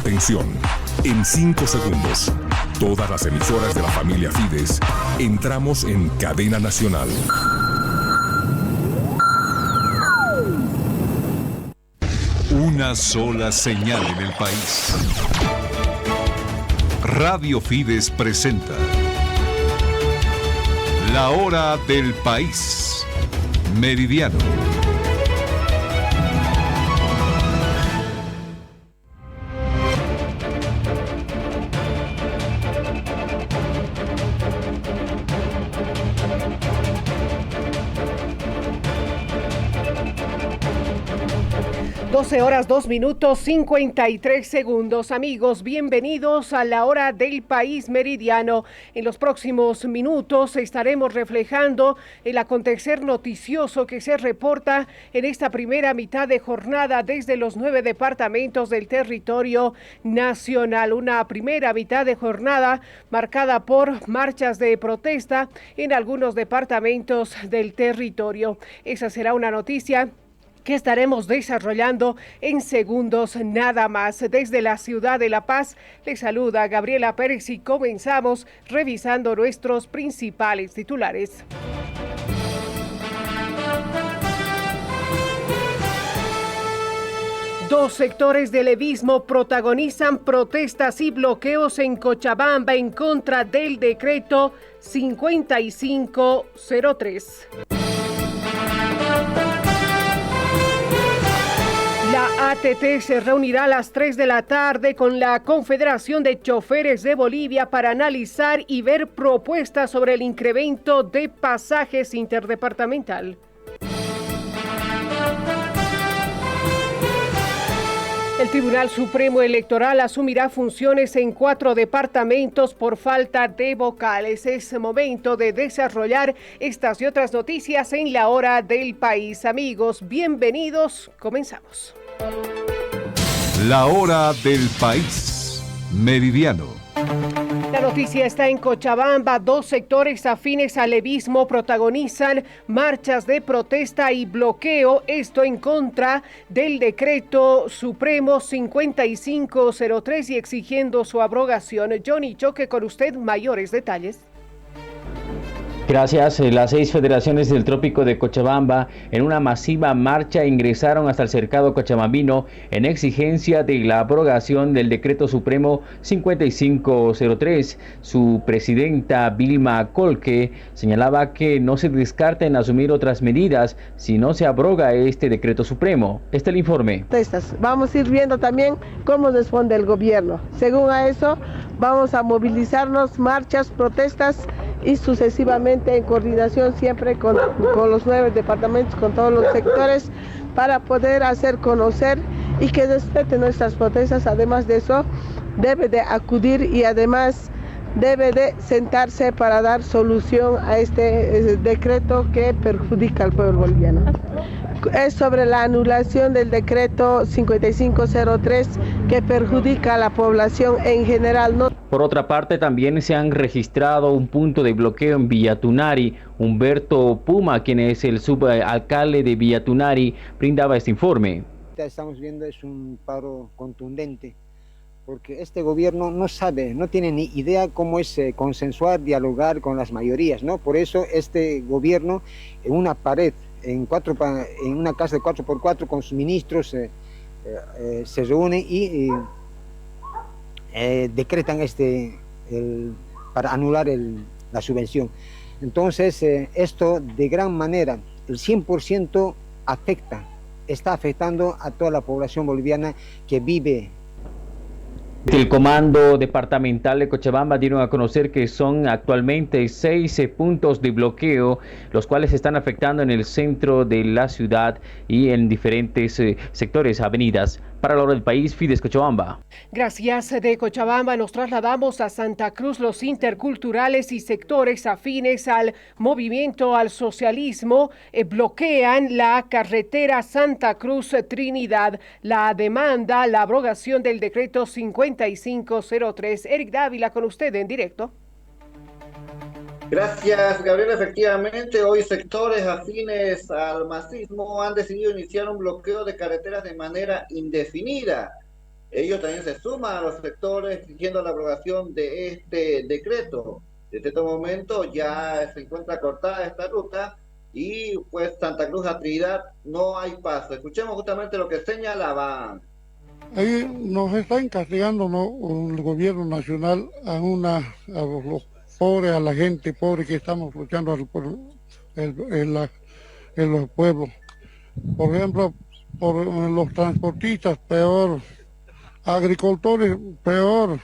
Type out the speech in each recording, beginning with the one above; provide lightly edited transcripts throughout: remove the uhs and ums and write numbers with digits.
Atención, en 5 segundos, todas las emisoras de la familia Fides entramos en cadena nacional. Una sola señal en el país. Radio Fides presenta La Hora del País. Meridiano. Horas 2 minutos 53 segundos. Amigos, bienvenidos a la Hora del País Meridiano. En los próximos minutos estaremos reflejando el acontecer noticioso que se reporta en esta primera mitad de jornada desde los 9 departamentos del territorio nacional. Una primera mitad de jornada marcada por marchas de protesta en algunos departamentos del territorio. Esa será una noticia que estaremos desarrollando en segundos nada más. Desde la ciudad de La Paz, les saluda Gabriela Pérez y comenzamos revisando nuestros principales titulares. Dos sectores del levismo protagonizan protestas y bloqueos en Cochabamba en contra del decreto 5503. La ATT se reunirá a las 3 de la tarde con la Confederación de Choferes de Bolivia para analizar y ver propuestas sobre el incremento de pasajes interdepartamental. El Tribunal Supremo Electoral asumirá funciones en 4 departamentos por falta de vocales. Es momento de desarrollar estas y otras noticias en la Hora del País. Amigos, bienvenidos. Comenzamos. La Hora del País. Meridiano. La noticia está en Cochabamba. Dos sectores afines al levismo protagonizan marchas de protesta y bloqueo, esto en contra del decreto supremo 5503 y exigiendo su abrogación. Johnny Choque, con usted mayores detalles. Gracias. Las 6 federaciones del Trópico de Cochabamba en una masiva marcha ingresaron hasta el cercado cochabambino en exigencia de la abrogación del decreto supremo 5503. Su presidenta Vilma Colque señalaba que no se descarta en asumir otras medidas si no se abroga este decreto supremo. Este es el informe. Vamos a ir viendo también cómo responde el gobierno. Según a eso, vamos a movilizarnos, marchas, protestas y sucesivamente en coordinación siempre con los 9 departamentos, con todos los sectores, para poder hacer conocer y que respeten nuestras protestas. Además de eso, debe de acudir y además debe de sentarse para dar solución a este decreto que perjudica al pueblo boliviano. Es sobre la anulación del decreto 5503 que perjudica a la población en general. Por otra parte, también se han registrado un punto de bloqueo en Villatunari. Humberto Puma, quien es el subalcalde de Villatunari, brindaba este informe. Estamos viendo es un paro contundente, porque este gobierno no sabe, no tiene ni idea cómo es consensuar, dialogar con las mayorías, ¿no? Por eso este gobierno en una pared, en una casa de 4x4 con sus ministros se reúnen y decretan para anular la subvención. Entonces esto de gran manera, el 100% está afectando a toda la población boliviana que vive. El Comando Departamental de Cochabamba dieron a conocer que son actualmente 6 puntos de bloqueo, los cuales están afectando en el centro de la ciudad y en diferentes sectores, avenidas. Para la Hora del País, Fides Cochabamba. Gracias. De Cochabamba nos trasladamos a Santa Cruz. Los interculturales y sectores afines al movimiento al socialismo bloquean la carretera Santa Cruz-Trinidad. La demanda, la abrogación del decreto 5503. Eric Dávila, con usted en directo. Gracias, Gabriela. Efectivamente, hoy sectores afines al masismo han decidido iniciar un bloqueo de carreteras de manera indefinida. ellos también se suman a los sectores exigiendo la aprobación de este decreto. Desde este momento ya se encuentra cortada esta ruta y pues Santa Cruz a Trinidad no hay paso. Escuchemos justamente lo que señalaban. Ahí nos está castigando, ¿no?, el gobierno nacional a los pobres, a la gente pobre que estamos luchando en los pueblos. Por ejemplo, por los transportistas, peor, agricultores, peor.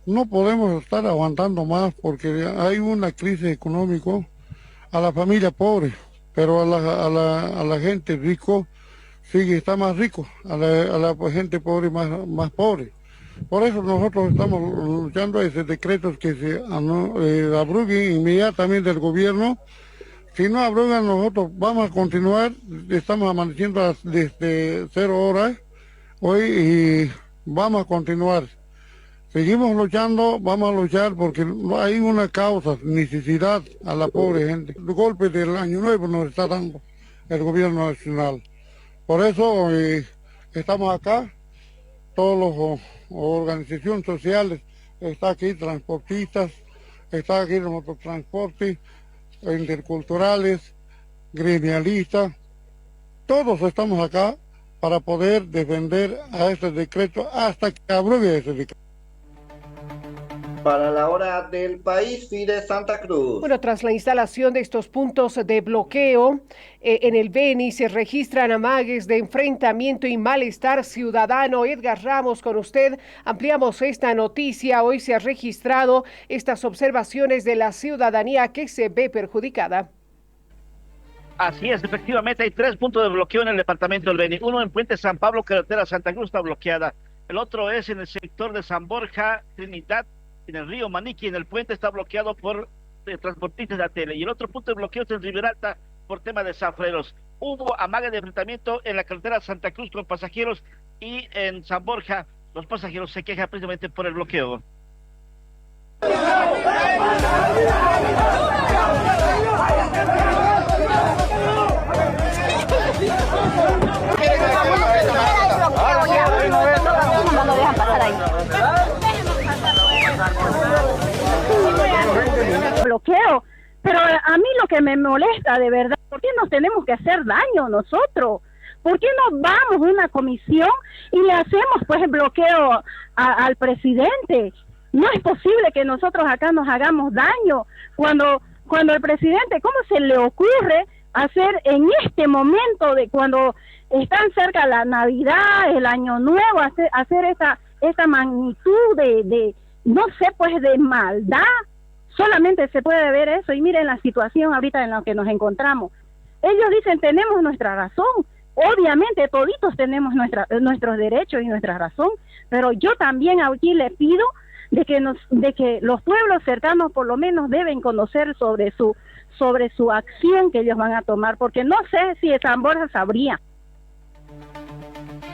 No podemos estar aguantando más porque hay una crisis económica a la familia pobre, pero a la gente rico sí está más rico, a la gente pobre más pobre. Por eso nosotros estamos luchando a esos decretos que se abroguen inmediatamente del gobierno. Si no abrogan, nosotros vamos a continuar, estamos amaneciendo desde 0 horas hoy y vamos a continuar. Seguimos luchando, vamos a luchar porque hay una causa, necesidad a la pobre gente. El golpe del año nuevo nos está dando el gobierno nacional. Por eso estamos acá, todas las organizaciones sociales, está aquí transportistas, está aquí los mototransportes, interculturales, gremialistas, todos estamos acá para poder defender a este decreto hasta que abrogue ese decreto. Para la hora del país, Fide Santa Cruz. Bueno, tras la instalación de estos puntos de bloqueo en el Beni, se registran amagues de enfrentamiento y malestar ciudadano. Edgar Ramos, con usted ampliamos esta noticia. Hoy se han registrado estas observaciones de la ciudadanía que se ve perjudicada. Así es, efectivamente hay 3 puntos de bloqueo en el departamento del Beni. Uno en Puente San Pablo, carretera Santa Cruz, está bloqueada. El otro es en el sector de San Borja, Trinidad, en el río Maniqui, en el puente está bloqueado por transportistas de Atele. Y el otro punto de bloqueo es en Riberalta por tema de zafreros. Hubo amague de enfrentamiento en la carretera Santa Cruz con pasajeros y en San Borja los pasajeros se quejan precisamente por el bloqueo. Bloqueo, pero a mí lo que me molesta de verdad, ¿por qué nos tenemos que hacer daño nosotros? ¿Por qué no vamos a una comisión y le hacemos pues el bloqueo al presidente? No es posible que nosotros acá nos hagamos daño cuando el presidente, ¿cómo se le ocurre hacer en este momento de cuando están cerca la Navidad, el Año Nuevo, hacer esa magnitud de no sé, pues de maldad? Solamente se puede ver eso, y miren la situación ahorita en la que nos encontramos. Ellos dicen, tenemos nuestra razón. Obviamente toditos tenemos nuestros derechos y nuestra razón, pero yo también aquí les pido de que los pueblos cercanos por lo menos deben conocer sobre su acción que ellos van a tomar, porque no sé si San Borja sabría.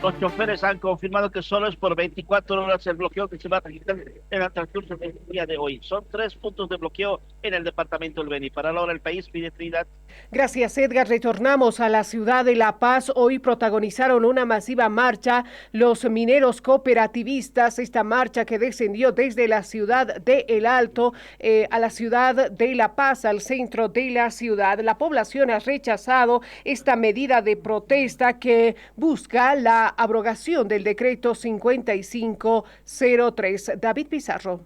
Los choferes han confirmado que solo es por 24 horas el bloqueo que se va a registrar en el transcurso del día de hoy. Son 3 puntos de bloqueo en el departamento del Beni. Para la hora del país, Fide Trinidad. Gracias, Edgar. Retornamos a la ciudad de La Paz. Hoy protagonizaron una masiva marcha los mineros cooperativistas. Esta marcha que descendió desde la ciudad de El Alto a la ciudad de La Paz, al centro de la ciudad. La población ha rechazado esta medida de protesta que busca la abrogación del decreto 5503. David Pizarro.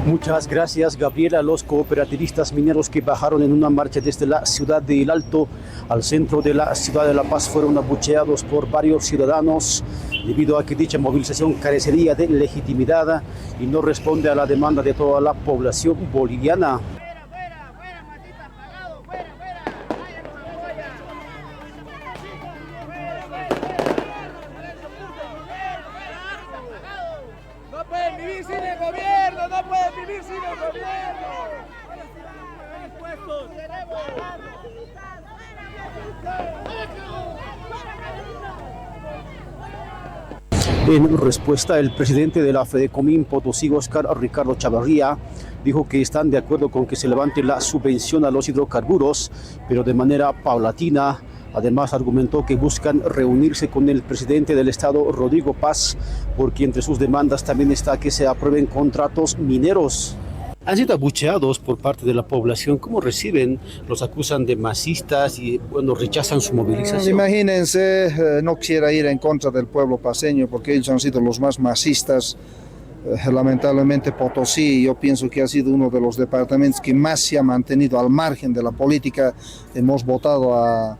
Muchas gracias, Gabriela. Los cooperativistas mineros que bajaron en una marcha desde la ciudad de El Alto al centro de la ciudad de La Paz fueron abucheados por varios ciudadanos debido a que dicha movilización carecería de legitimidad y no responde a la demanda de toda la población boliviana. En respuesta, el presidente de la Fedecomín Potosí, Óscar Ricardo Chavarría, dijo que están de acuerdo con que se levante la subvención a los hidrocarburos, pero de manera paulatina, Además, argumentó que buscan reunirse con el presidente del estado, Rodrigo Paz, porque entre sus demandas también está que se aprueben contratos mineros. Han sido abucheados por parte de la población. ¿Cómo reciben? Los acusan de masistas y bueno, rechazan su movilización. Imagínense, no quisiera ir en contra del pueblo paceño porque ellos han sido los más masistas. Lamentablemente Potosí, yo pienso que ha sido uno de los departamentos que más se ha mantenido al margen de la política. Hemos votado a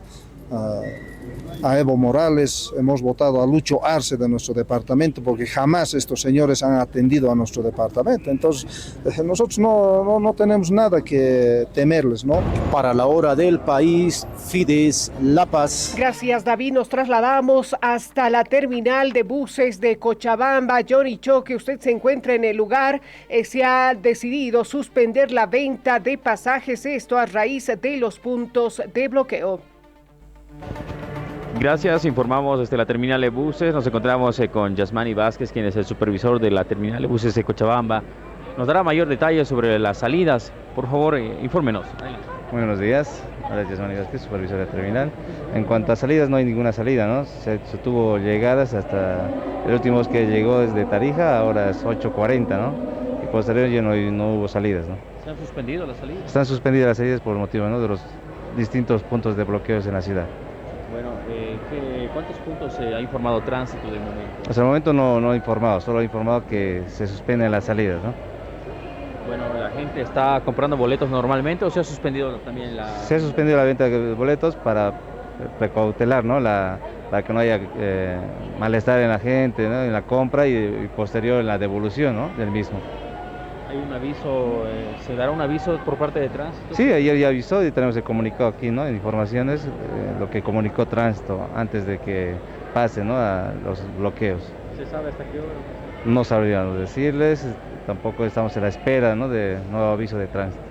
Evo Morales, hemos votado a Lucho Arce de nuestro departamento porque jamás estos señores han atendido a nuestro departamento. Entonces nosotros no tenemos nada que temerles, ¿no? Para la hora del país, Fides, La Paz. Gracias, David. Nos trasladamos hasta la terminal de buses de Cochabamba. Johnny Choque, usted se encuentra en el lugar. Se ha decidido suspender la venta de pasajes, esto a raíz de los puntos de bloqueo. Gracias, informamos desde la terminal de buses. Nos encontramos con Yasmani Vázquez, quien es el supervisor de la terminal de buses de Cochabamba. Nos dará mayor detalle sobre las salidas. Por favor, infórmenos. Muy buenos días. Hola, Yasmani Vázquez, supervisor de la terminal. En cuanto a salidas, no hay ninguna salida, ¿no? Se tuvo llegadas hasta el último que llegó desde Tarija, ahora es 8:40, ¿no? Y posterior ya no hubo salidas, ¿no? ¿Se han suspendido las salidas? Están suspendidas las salidas por motivo, ¿no?, de los distintos puntos de bloqueos en la ciudad. Bueno, ¿cuántos puntos ha informado tránsito del momento? Hasta el momento no ha informado, solo ha informado que se suspenden las salidas, ¿no? Bueno, ¿la gente está comprando boletos normalmente o se ha suspendido también la...? Se ha suspendido la venta de boletos para precautelar, ¿no?, para que no haya malestar en la gente, ¿no?, en la compra y posterior en la devolución, ¿no?, del mismo. ¿Hay un aviso, se dará un aviso por parte de tránsito? Sí, ayer ya avisó y tenemos el comunicado aquí, ¿no?, en informaciones, lo que comunicó tránsito antes de que pase, ¿no?, a los bloqueos. ¿Se sabe hasta qué hora? No sabríamos decirles, tampoco estamos en la espera, ¿no?, de nuevo aviso de tránsito.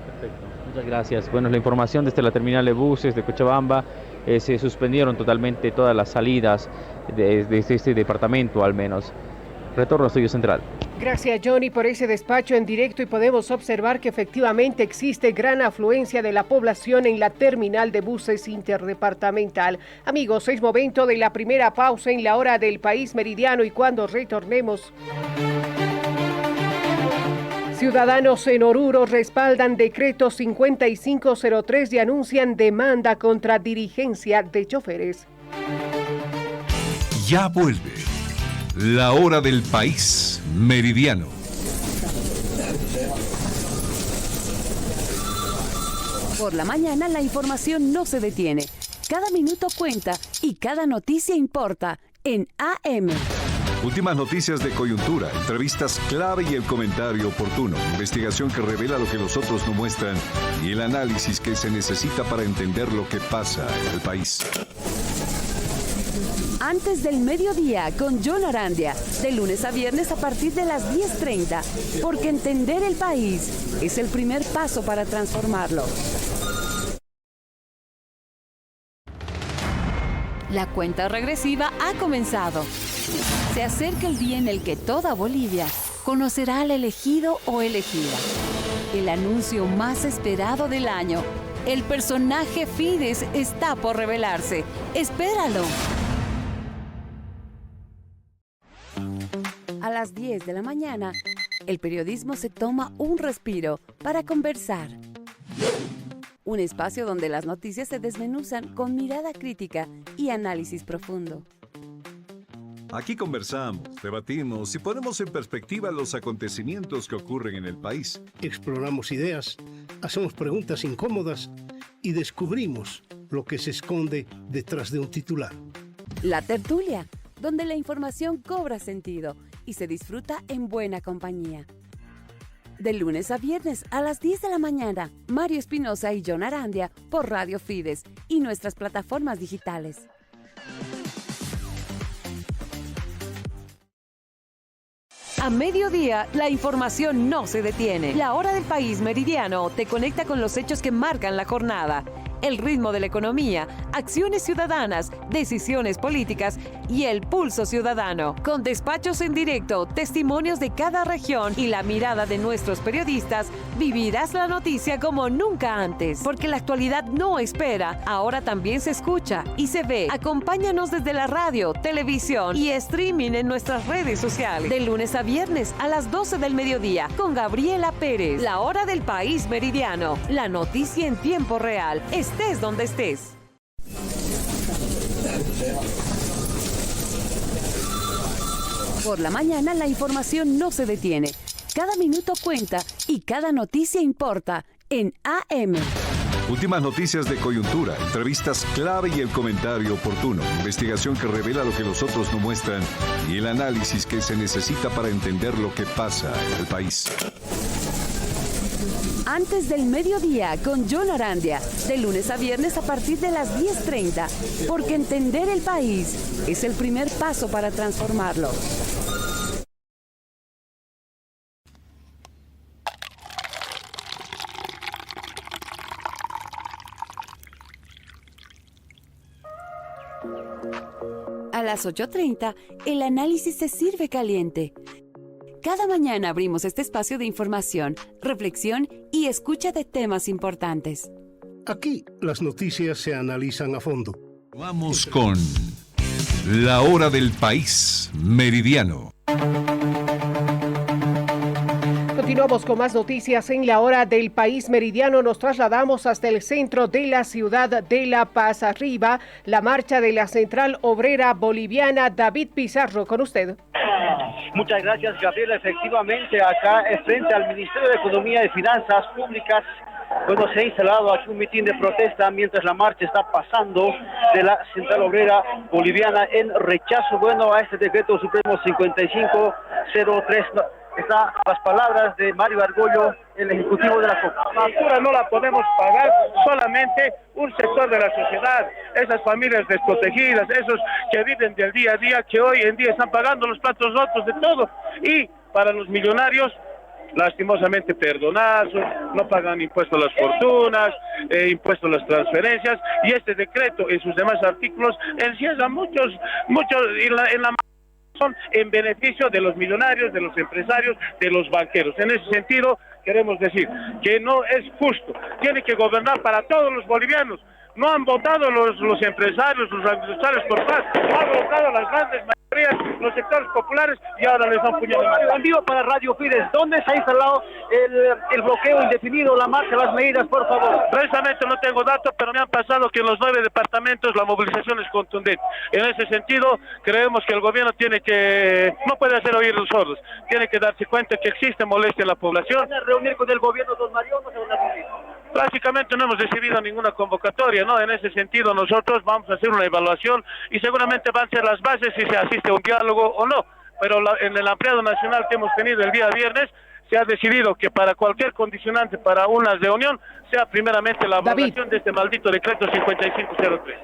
Perfecto, muchas gracias. Bueno, la información desde la terminal de buses de Cochabamba, se suspendieron totalmente todas las salidas de este departamento al menos. Retorno a Estudio Central. Gracias, Johnny, por ese despacho en directo, y podemos observar que efectivamente existe gran afluencia de la población en la terminal de buses interdepartamental. Amigos, es momento de la primera pausa en la hora del país meridiano, y cuando retornemos... Ciudadanos en Oruro respaldan decreto 5503 y anuncian demanda contra dirigencia de choferes. Ya vuelve la hora del país meridiano. Por la mañana la información no se detiene. Cada minuto cuenta y cada noticia importa en AM. Últimas noticias de coyuntura, entrevistas clave y el comentario oportuno. Investigación que revela lo que los otros no muestran y el análisis que se necesita para entender lo que pasa en el país. Antes del mediodía con John Arandia, de lunes a viernes a partir de las 10:30, porque entender el país es el primer paso para transformarlo. La cuenta regresiva ha comenzado. Se acerca el día en el que toda Bolivia conocerá al elegido o elegida. El anuncio más esperado del año. El personaje Fides está por revelarse. ¡Espéralo! A las 10 de la mañana, el periodismo se toma un respiro para conversar. Un espacio donde las noticias se desmenuzan con mirada crítica y análisis profundo. Aquí conversamos, debatimos y ponemos en perspectiva los acontecimientos que ocurren en el país. Exploramos ideas, hacemos preguntas incómodas y descubrimos lo que se esconde detrás de un titular. La tertulia, donde la información cobra sentido y se disfruta en buena compañía. De lunes a viernes a las 10 de la mañana, Mario Espinosa y John Arandia por Radio Fides y nuestras plataformas digitales. A mediodía, la información no se detiene. La hora del país meridiano te conecta con los hechos que marcan la jornada. el ritmo de la economía, acciones ciudadanas, decisiones políticas y el pulso ciudadano. Con despachos en directo, testimonios de cada región y la mirada de nuestros periodistas, vivirás la noticia como nunca antes. Porque la actualidad no espera, ahora también se escucha y se ve. Acompáñanos desde la radio, televisión y streaming en nuestras redes sociales. De lunes a viernes a las 12 del mediodía con Gabriela Pérez. La hora del país meridiano. La noticia en tiempo real. Estés donde estés. Por la mañana la información no se detiene. Cada minuto cuenta y cada noticia importa en AM. Últimas noticias de coyuntura, entrevistas clave y el comentario oportuno. Investigación que revela lo que los otros no muestran y el análisis que se necesita para entender lo que pasa en el país. Antes del mediodía con John Arandia, de lunes a viernes a partir de las 10:30, porque entender el país es el primer paso para transformarlo. A las 8:30, el análisis se sirve caliente. Cada mañana abrimos este espacio de información, reflexión y escucha de temas importantes. Aquí las noticias se analizan a fondo. Vamos con la hora del país meridiano. Continuamos con más noticias en la hora del país meridiano. Nos trasladamos hasta el centro de la ciudad de La Paz. Arriba, la marcha de la Central Obrera Boliviana. David Pizarro, con usted. Muchas gracias, Gabriela. Efectivamente, acá frente al Ministerio de Economía y Finanzas Públicas, bueno, se ha instalado aquí un mitin de protesta mientras la marcha está pasando de la Central Obrera Boliviana en rechazo, bueno, a este decreto supremo 5503. Están las palabras de Mario Argollo, el ejecutivo de la COP. La factura no la podemos pagar solamente un sector de la sociedad, esas familias desprotegidas, esos que viven del día a día, que hoy en día están pagando los platos rotos de todo. Y para los millonarios, lastimosamente perdonados, no pagan impuestos a las fortunas, impuestos a las transferencias, y este decreto en sus demás artículos encierra muchos, en la son en beneficio de los millonarios, de los empresarios, de los banqueros. En ese sentido, queremos decir que no es justo. Tiene que gobernar para todos los bolivianos. No han votado los empresarios, los agricultores por paz, no han votado las grandes mayorías, los sectores populares, y ahora les dan puñal de mano. En vivo para Radio Fides, ¿dónde se ha instalado el bloqueo indefinido, la marcha, las medidas, por favor? Precisamente no tengo datos, pero me han pasado que en los 9 departamentos la movilización es contundente. En ese sentido, creemos que el gobierno no puede hacer oír los sordos, tiene que darse cuenta que existe molestia en la población. ¿Van a reunir con el gobierno, don Mario, no se van a reunir? Básicamente no hemos recibido ninguna convocatoria, ¿no? En ese sentido nosotros vamos a hacer una evaluación y seguramente van a ser las bases si se asiste a un diálogo o no. Pero en el ampliado nacional que hemos tenido el día viernes, se ha decidido que para cualquier condicionante para una reunión sea primeramente la abrogación de este maldito decreto 5503.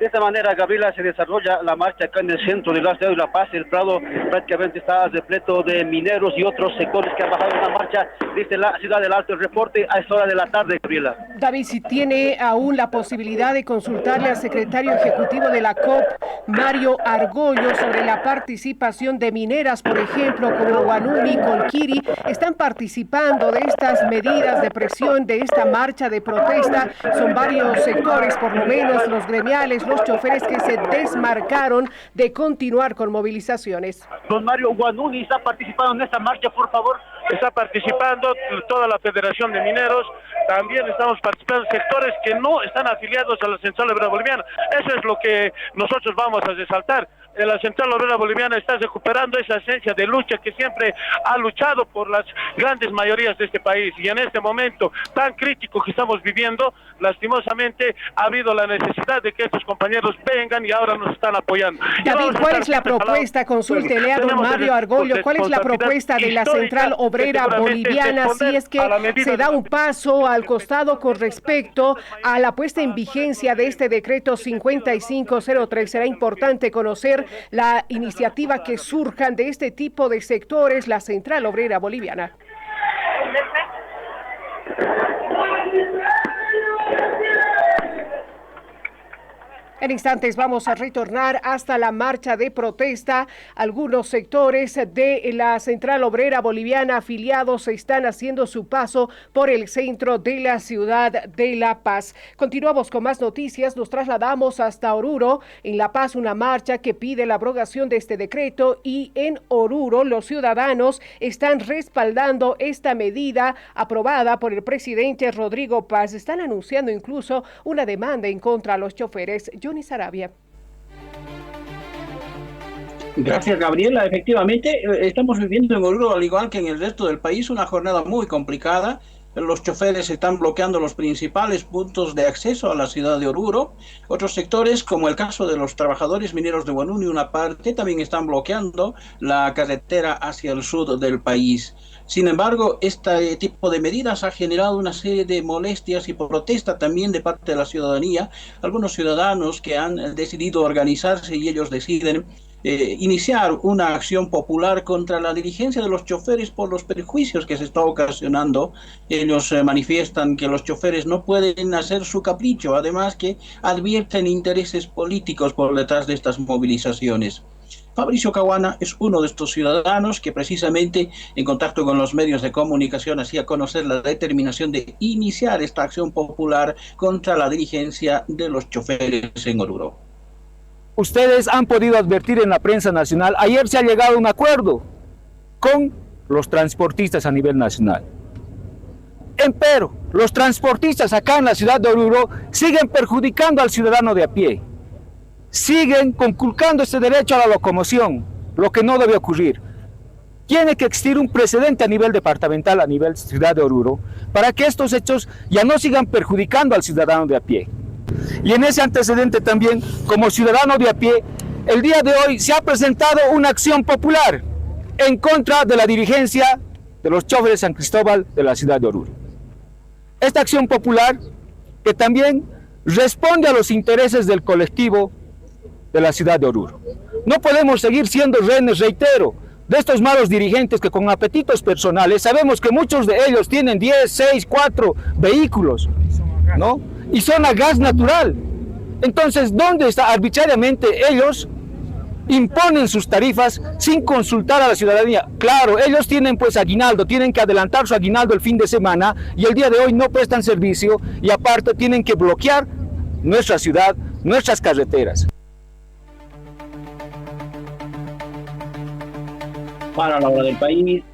De esta manera, Gabriela, se desarrolla la marcha acá en el centro de la ciudad de La Paz. El Prado prácticamente está repleto de mineros y otros sectores que han bajado en la marcha desde la ciudad del Alto. El reporte a esta hora de la tarde, Gabriela. David, si tiene aún la posibilidad de consultarle al secretario ejecutivo de la COP, Mario Argollo, sobre la participación de mineras, por ejemplo, como Guanuni, Colquiri, están participando de estas medidas de presión, de esta marcha de protesta. Son varios sectores, por lo menos los gremiales, los choferes, que se desmarcaron de continuar con movilizaciones. Don Mario, Guanuni está participando en esta marcha, por favor. Está participando toda la Federación de Mineros, también estamos participando sectores que no están afiliados a la Central Obrera Boliviana. Eso es lo que nosotros vamos a resaltar. La Central Obrera Boliviana está recuperando esa esencia de lucha que siempre ha luchado por las grandes mayorías de este país, y en este momento tan crítico que estamos viviendo, lastimosamente ha habido la necesidad de que estos compañeros vengan y ahora nos están apoyando. David, ¿cuál es la propuesta? Consúltele a don Mario Argollo, ¿cuál es la propuesta de la Central Obrera Boliviana, si es que se da un paso al costado con respecto a la puesta en vigencia de este decreto 5503? Será importante conocer la iniciativa que surjan de este tipo de sectores, la Central Obrera Boliviana. En instantes vamos a retornar hasta la marcha de protesta. Algunos sectores de la Central Obrera Boliviana afiliados están haciendo su paso por el centro de la ciudad de La Paz. Continuamos con más noticias. Nos trasladamos hasta Oruro. En La Paz, una marcha que pide la abrogación de este decreto, y en Oruro los ciudadanos están respaldando esta medida aprobada por el presidente Rodrigo Paz. Están anunciando incluso una demanda en contra de los choferes. Johnny Sarabia. Gracias, Gabriela. Efectivamente, estamos viviendo en Oruro, al igual que en el resto del país, una jornada muy complicada. Los choferes están bloqueando los principales puntos de acceso a la ciudad de Oruro. Otros sectores, como el caso de los trabajadores mineros de Huanuni, una parte, también están bloqueando la carretera hacia el sur del país. Sin embargo, este tipo de medidas ha generado una serie de molestias y protesta también de parte de la ciudadanía. Algunos ciudadanos que han decidido organizarse y ellos deciden iniciar una acción popular contra la dirigencia de los choferes por los perjuicios que se está ocasionando. Ellos manifiestan que los choferes no pueden hacer su capricho, además que advierten intereses políticos por detrás de estas movilizaciones. Fabricio Caguana es uno de estos ciudadanos que precisamente en contacto con los medios de comunicación hacía conocer la determinación de iniciar esta acción popular contra la dirigencia de los choferes en Oruro. Ustedes han podido advertir en la prensa nacional, ayer se ha llegado a un acuerdo con los transportistas a nivel nacional. Empero, los transportistas acá en la ciudad de Oruro siguen perjudicando al ciudadano de a pie. Siguen conculcando este derecho a la locomoción, lo que no debe ocurrir. Tiene que existir un precedente a nivel departamental, a nivel ciudad de Oruro, para que estos hechos ya no sigan perjudicando al ciudadano de a pie. Y en ese antecedente también, como ciudadano de a pie, el día de hoy se ha presentado una acción popular en contra de la dirigencia de los choferes San Cristóbal de la ciudad de Oruro. Esta acción popular que también responde a los intereses del colectivo de la ciudad de Oruro. No podemos seguir siendo rehenes, reitero, de estos malos dirigentes que con apetitos personales, sabemos que muchos de ellos tienen 10, 6, 4 vehículos, ¿no? Y son a gas natural. Entonces, ¿dónde está? Arbitrariamente ellos imponen sus tarifas sin consultar a la ciudadanía. Claro, ellos tienen pues aguinaldo, tienen que adelantar su aguinaldo el fin de semana y el día de hoy no prestan servicio y aparte tienen que bloquear nuestra ciudad, nuestras carreteras. Para la hora del país,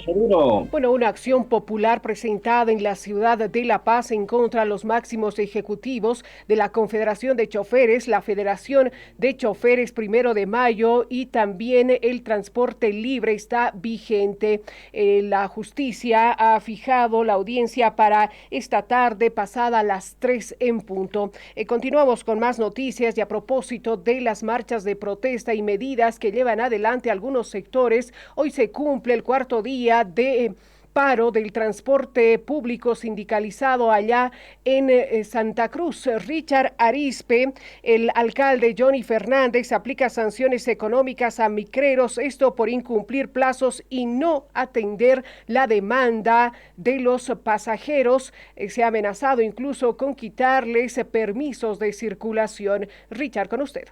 Oruro. Bueno, una acción popular presentada en la ciudad de La Paz en contra de los máximos ejecutivos de la Confederación de Choferes, la Federación de Choferes 1 de Mayo y también el transporte libre está vigente. La justicia ha fijado la audiencia para esta tarde pasada a las 3 en punto. Continuamos con más noticias y a propósito de las marchas de protesta y medidas que llevan adelante algunos sectores, hoy se cumple el cuarto día de paro del transporte público sindicalizado allá en Santa Cruz. Richard Arispe, el alcalde Johnny Fernández, aplica sanciones económicas a micreros, esto por incumplir plazos y no atender la demanda de los pasajeros. Se ha amenazado incluso con quitarles permisos de circulación. Richard, con usted.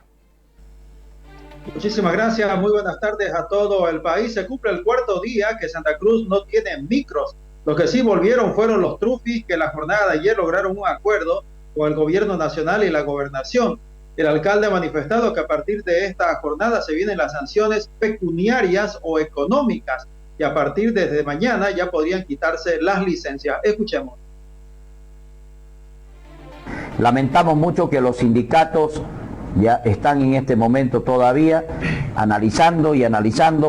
Muchísimas gracias, muy buenas tardes a todo el país. Se cumple el cuarto día que Santa Cruz no tiene micros. Lo que sí volvieron fueron los trufis, que la jornada de ayer lograron un acuerdo con el gobierno nacional y la gobernación. El alcalde ha manifestado que a partir de esta jornada se vienen las sanciones pecuniarias o económicas y a partir desde mañana ya podrían quitarse las licencias. Escuchemos. Lamentamos mucho que los sindicatos ya están en este momento todavía analizando,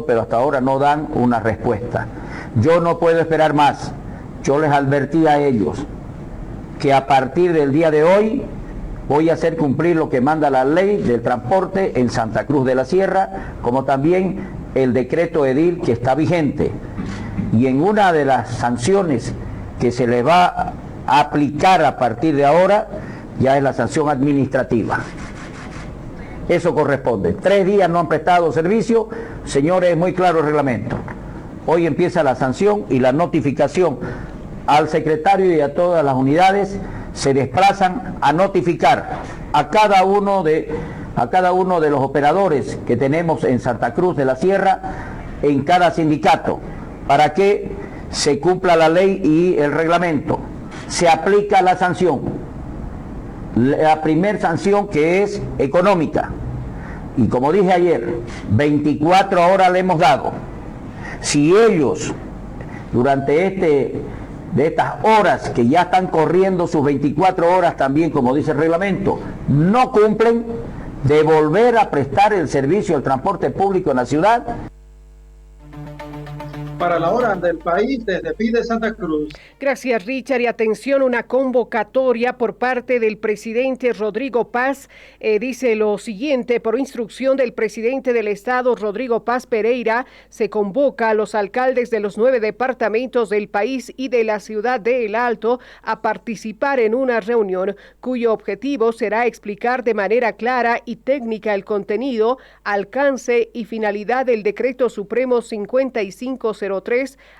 pero hasta ahora no dan una respuesta. Yo no puedo esperar más. Yo les advertí a ellos que a partir del día de hoy voy a hacer cumplir lo que manda la ley del transporte en Santa Cruz de la Sierra, como también el decreto edil que está vigente. Y en una de las sanciones que se les va a aplicar a partir de ahora, ya es la sanción administrativa. Eso corresponde. 3 días no han prestado servicio, señores, es muy claro el reglamento. Hoy empieza la sanción y la notificación al secretario y a todas las unidades se desplazan a notificar a cada uno de los operadores que tenemos en Santa Cruz de la Sierra, en cada sindicato, para que se cumpla la ley y el reglamento. Se aplica la sanción, la primer sanción, que es económica, y como dije ayer, 24 horas le hemos dado. Si ellos durante de estas horas que ya están corriendo sus 24 horas también, como dice el reglamento, no cumplen, de volver a prestar el servicio del transporte público en la ciudad. Para la hora del país, desde Fides Santa Cruz. Gracias, Richard. Y atención, una convocatoria por parte del presidente Rodrigo Paz. Dice lo siguiente: por instrucción del presidente del Estado, Rodrigo Paz Pereira, se convoca a los alcaldes de los 9 departamentos del país y de la ciudad de El Alto a participar en una reunión cuyo objetivo será explicar de manera clara y técnica el contenido, alcance y finalidad del Decreto Supremo 5503,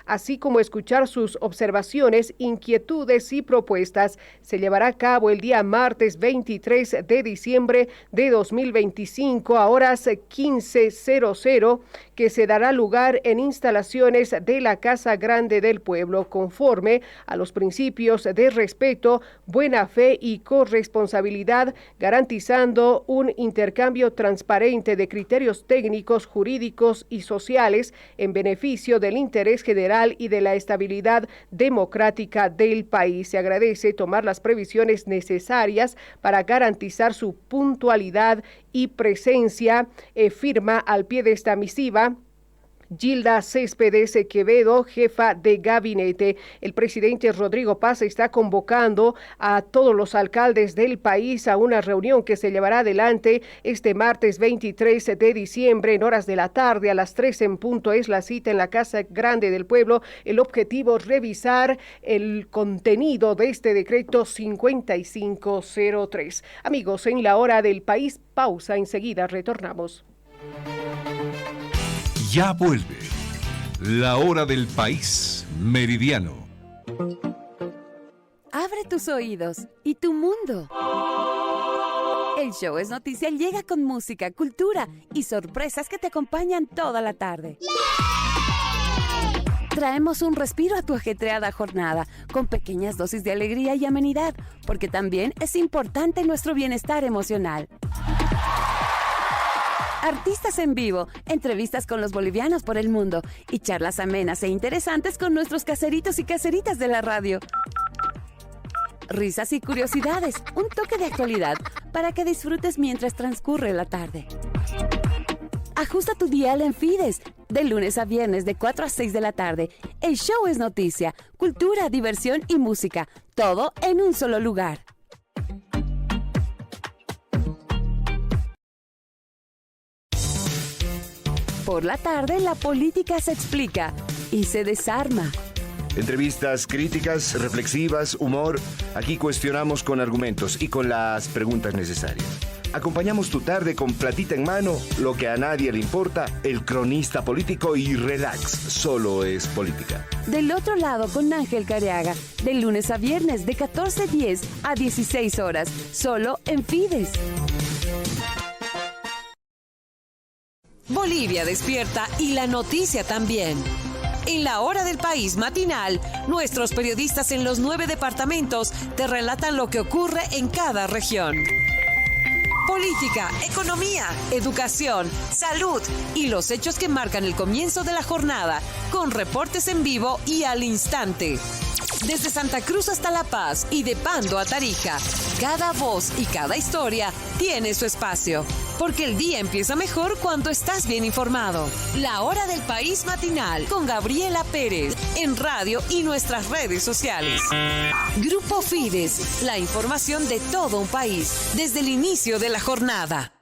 así como escuchar sus observaciones, inquietudes y propuestas. Se llevará a cabo el día martes 23 de diciembre de 2025 a horas 15:00, que se dará lugar en instalaciones de la Casa Grande del Pueblo, conforme a los principios de respeto, buena fe y corresponsabilidad, garantizando un intercambio transparente de criterios técnicos, jurídicos y sociales en beneficio del interés general y de la estabilidad democrática del país. Se agradece tomar las previsiones necesarias para garantizar su puntualidad y presencia. Firma al pie de esta misiva Gilda Céspedes Quevedo, jefa de gabinete. El presidente Rodrigo Paz está convocando a todos los alcaldes del país a una reunión que se llevará adelante este martes 23 de diciembre en horas de la tarde. A las 3 en punto es la cita en la Casa Grande del Pueblo. El objetivo, revisar el contenido de este decreto 5503. Amigos, en la hora del país, pausa, enseguida retornamos. Ya vuelve la hora del país meridiano. Abre tus oídos y tu mundo. El Show es Noticia llega con música, cultura y sorpresas que te acompañan toda la tarde. Traemos un respiro a tu ajetreada jornada, con pequeñas dosis de alegría y amenidad, porque también es importante nuestro bienestar emocional. Artistas en vivo, entrevistas con los bolivianos por el mundo y charlas amenas e interesantes con nuestros caseritos y caseritas de la radio. Risas y curiosidades, un toque de actualidad para que disfrutes mientras transcurre la tarde. Ajusta tu dial en Fides, de lunes a viernes de 4 a 6 de la tarde. El Show es Noticia, cultura, diversión y música, todo en un solo lugar. Por la tarde, la política se explica y se desarma. Entrevistas críticas, reflexivas, humor. Aquí cuestionamos con argumentos y con las preguntas necesarias. Acompañamos tu tarde con platita en mano, lo que a nadie le importa, el cronista político y relax, solo es política. Del otro lado con Ángel Careaga, de lunes a viernes de 14:10 a 16 horas, solo en Fides. Bolivia despierta y la noticia también. En la hora del país matinal, nuestros periodistas en los 9 departamentos te relatan lo que ocurre en cada región. Política, economía, educación, salud y los hechos que marcan el comienzo de la jornada, con reportes en vivo y al instante. Desde Santa Cruz hasta La Paz y de Pando a Tarija, cada voz y cada historia tiene su espacio, porque el día empieza mejor cuando estás bien informado. La hora del país matinal con Gabriela Pérez, en radio y nuestras redes sociales. Grupo Fides, la información de todo un país, desde el inicio de la jornada.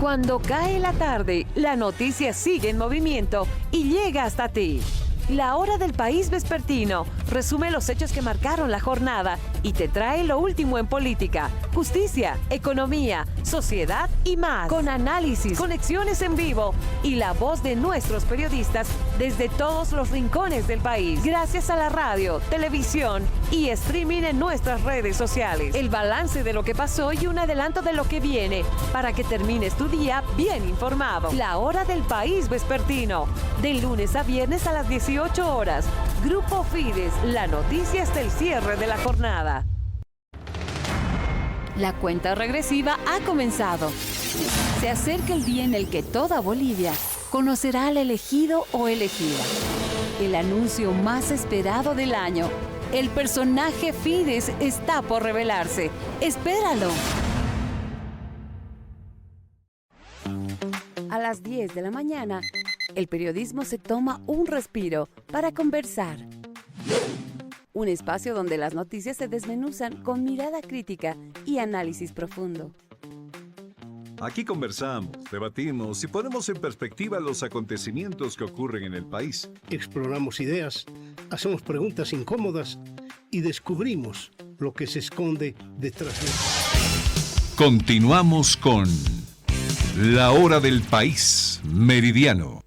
Cuando cae la tarde, la noticia sigue en movimiento y llega hasta ti. La hora del país vespertino resume los hechos que marcaron la jornada y te trae lo último en política, justicia, economía, sociedad y más, con análisis, conexiones en vivo y la voz de nuestros periodistas desde todos los rincones del país, gracias a la radio, televisión y streaming en nuestras redes sociales. El balance de lo que pasó y un adelanto de lo que viene para que termines tu día bien informado. La Hora del País vespertino, de lunes a viernes a las 18 horas. Grupo Fides, la noticia hasta el cierre de la jornada. La cuenta regresiva ha comenzado. Se acerca el día en el que toda Bolivia conocerá al elegido o elegida. El anuncio más esperado del año. El personaje Fides está por revelarse. ¡Espéralo! A las 10 de la mañana, el periodismo se toma un respiro para conversar. Un espacio donde las noticias se desmenuzan con mirada crítica y análisis profundo. Aquí conversamos, debatimos y ponemos en perspectiva los acontecimientos que ocurren en el país. Exploramos ideas, hacemos preguntas incómodas y descubrimos lo que se esconde detrás de... Continuamos con La Hora del País Meridiano.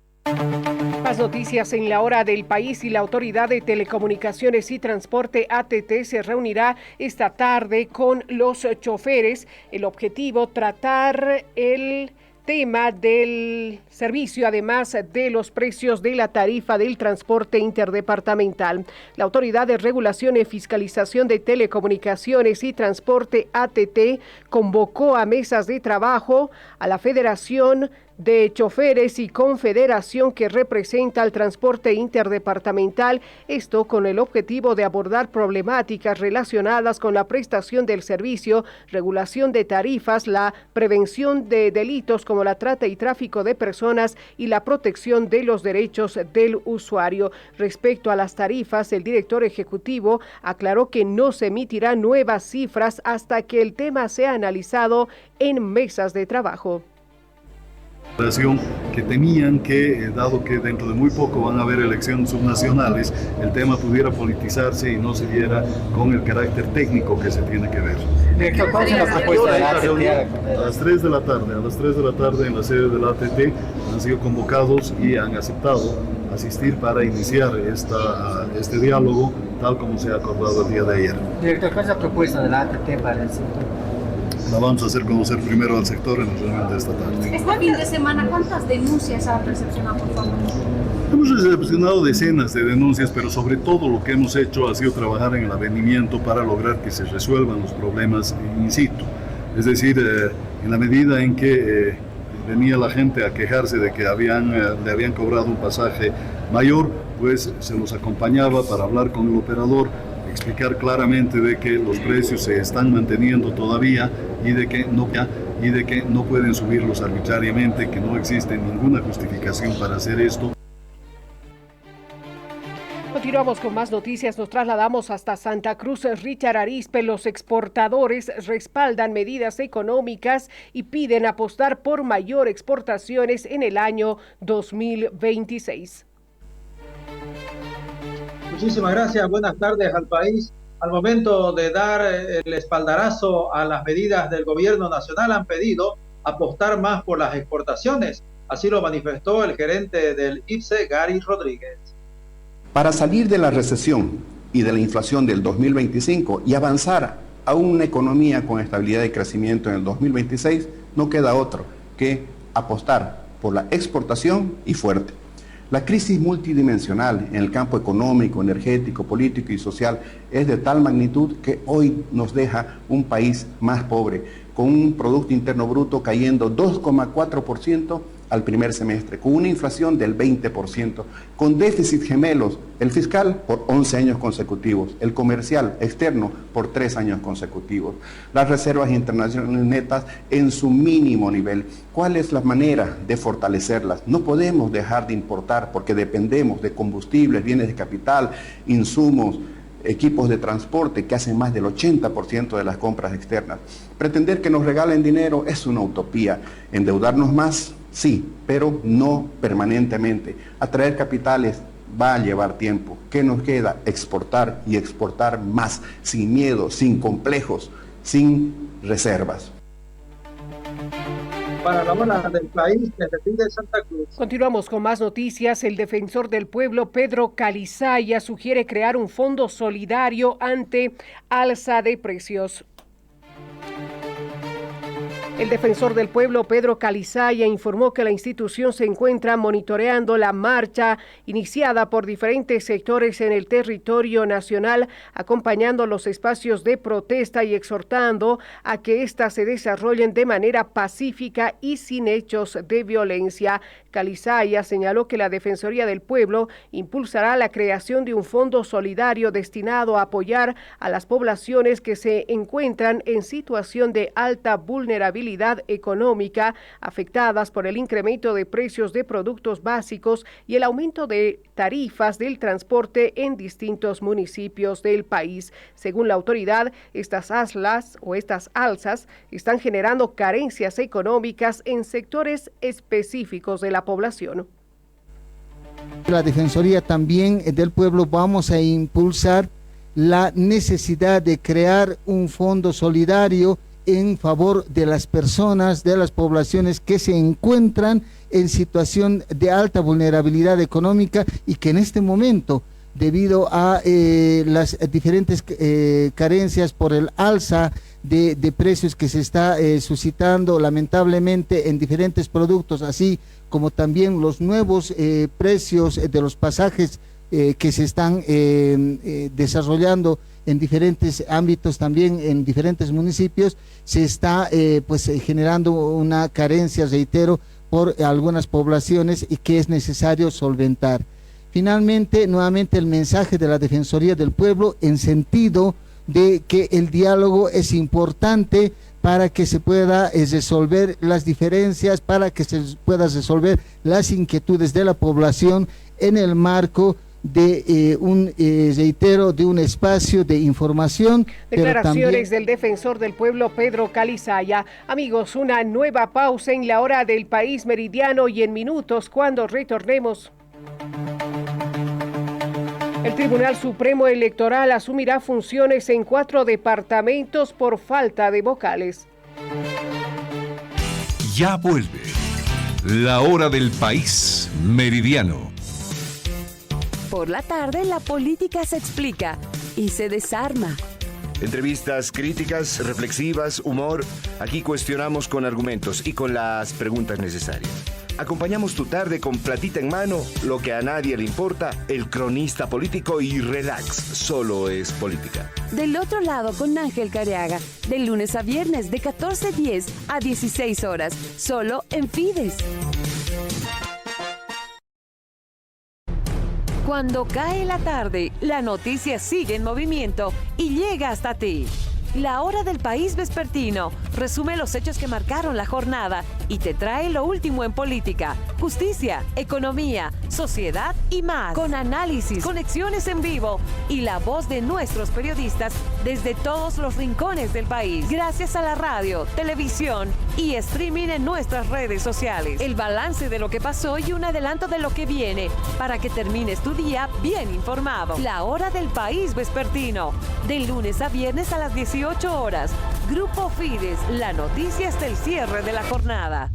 Más noticias en La Hora del País. Y la Autoridad de Telecomunicaciones y Transporte ATT se reunirá esta tarde con los choferes. El objetivo, tratar el tema del servicio, además de los precios de la tarifa del transporte interdepartamental. La Autoridad de Regulación y Fiscalización de Telecomunicaciones y Transporte ATT convocó a mesas de trabajo a la Federación de Choferes y Confederación que representa al transporte interdepartamental, esto con el objetivo de abordar problemáticas relacionadas con la prestación del servicio, regulación de tarifas, la prevención de delitos como la trata y tráfico de personas y la protección de los derechos del usuario. Respecto a las tarifas, el director ejecutivo aclaró que no se emitirán nuevas cifras hasta que el tema sea analizado en mesas de trabajo. Que temían que, dado que dentro de muy poco van a haber elecciones subnacionales, el tema pudiera politizarse y no se diera con el carácter técnico que se tiene que ver. Director, ¿cuál es la propuesta de la ATT? A las 3 de la tarde en la sede de la ATT han sido convocados y han aceptado asistir para iniciar este diálogo tal como se ha acordado el día de ayer. Director, ¿cuál es la propuesta de la ATT para el sector? La vamos a hacer conocer primero al sector en la reunión de esta tarde. Este fin de semana, ¿cuántas denuncias ha recepcionado, por favor? Hemos recepcionado decenas de denuncias, pero sobre todo lo que hemos hecho ha sido trabajar en el avenimiento para lograr que se resuelvan los problemas in situ. Es decir, en la medida en que venía la gente a quejarse de que le habían cobrado un pasaje mayor, pues se los acompañaba para hablar con el operador, explicar claramente de que los precios se están manteniendo todavía y de que no pueden subirlos arbitrariamente, que no existe ninguna justificación para hacer esto. Continuamos con más noticias. Nos trasladamos hasta Santa Cruz. Richard Arizpe, los exportadores respaldan medidas económicas y piden apostar por mayor exportaciones en el año 2026. Muchísimas gracias, buenas tardes al país. Al momento de dar el espaldarazo a las medidas del gobierno nacional, han pedido apostar más por las exportaciones. Así lo manifestó el gerente del IPSE, Gary Rodríguez. Para salir de la recesión y de la inflación del 2025 y avanzar a una economía con estabilidad y crecimiento en el 2026, no queda otro que apostar por la exportación y fuerte. La crisis multidimensional en el campo económico, energético, político y social es de tal magnitud que hoy nos deja un país más pobre, con un Producto Interno Bruto cayendo 2,4% al primer semestre, con una inflación del 20%, con déficit gemelos, el fiscal por 11 años consecutivos, el comercial externo por 3 años consecutivos, las reservas internacionales netas en su mínimo nivel. ¿Cuál es la manera de fortalecerlas? No podemos dejar de importar porque dependemos de combustibles, bienes de capital, insumos, equipos de transporte que hacen más del 80% de las compras externas. Pretender que nos regalen dinero es una utopía. Endeudarnos más, sí, pero no permanentemente. Atraer capitales va a llevar tiempo. ¿Qué nos queda? Exportar y exportar más, sin miedo, sin complejos, sin reservas. Para la hora del país, desde fin de Santa Cruz. Continuamos con más noticias. El defensor del pueblo, Pedro Calizaya, sugiere crear un fondo solidario ante alza de precios. El defensor del pueblo, Pedro Calizaya, informó que la institución se encuentra monitoreando la marcha iniciada por diferentes sectores en el territorio nacional, acompañando los espacios de protesta y exhortando a que éstas se desarrollen de manera pacífica y sin hechos de violencia. Calizaya señaló que la Defensoría del Pueblo impulsará la creación de un fondo solidario destinado a apoyar a las poblaciones que se encuentran en situación de alta vulnerabilidad económica, afectadas por el incremento de precios de productos básicos y el aumento de tarifas del transporte en distintos municipios del país. Según la autoridad, estas alzas están generando carencias económicas en sectores específicos de la población. La Defensoría también del Pueblo vamos a impulsar la necesidad de crear un fondo solidario en favor de las personas, de las poblaciones que se encuentran en situación de alta vulnerabilidad económica y que en este momento, debido a las diferentes carencias por el alza de precios que se está suscitando lamentablemente en diferentes productos, así como también los nuevos precios de los pasajes que se están desarrollando en diferentes ámbitos, también en diferentes municipios, se está generando una carencia, reitero, por algunas poblaciones y que es necesario solventar. Finalmente, nuevamente el mensaje de la Defensoría del Pueblo en sentido de que el diálogo es importante para que se pueda resolver las diferencias, para que se pueda resolver las inquietudes de la población en el marco de de un espacio de información. Declaraciones del defensor del pueblo, Pedro Calizaya. Amigos, una nueva pausa en la hora del país meridiano y en minutos cuando retornemos. El Tribunal Supremo Electoral asumirá funciones en 4 departamentos por falta de vocales. Ya vuelve la hora del país meridiano. Por la tarde, la política se explica y se desarma. Entrevistas críticas, reflexivas, humor. Aquí cuestionamos con argumentos y con las preguntas necesarias. Acompañamos tu tarde con platita en mano, lo que a nadie le importa, el cronista político y relax, solo es política. Del otro lado con Ángel Careaga, de lunes a viernes de 14:10 a 16 horas, solo en Fides. Cuando cae la tarde, la noticia sigue en movimiento y llega hasta ti. La hora del país vespertino resume los hechos que marcaron la jornada y te trae lo último en política, justicia, economía, sociedad y más. Con análisis, conexiones en vivo y la voz de nuestros periodistas desde todos los rincones del país. Gracias a la radio, televisión y streaming en nuestras redes sociales. El balance de lo que pasó y un adelanto de lo que viene para que termines tu día bien informado. La hora del país vespertino, de lunes a viernes a las 18 horas. Grupo Fides, la noticia hasta el cierre de la jornada.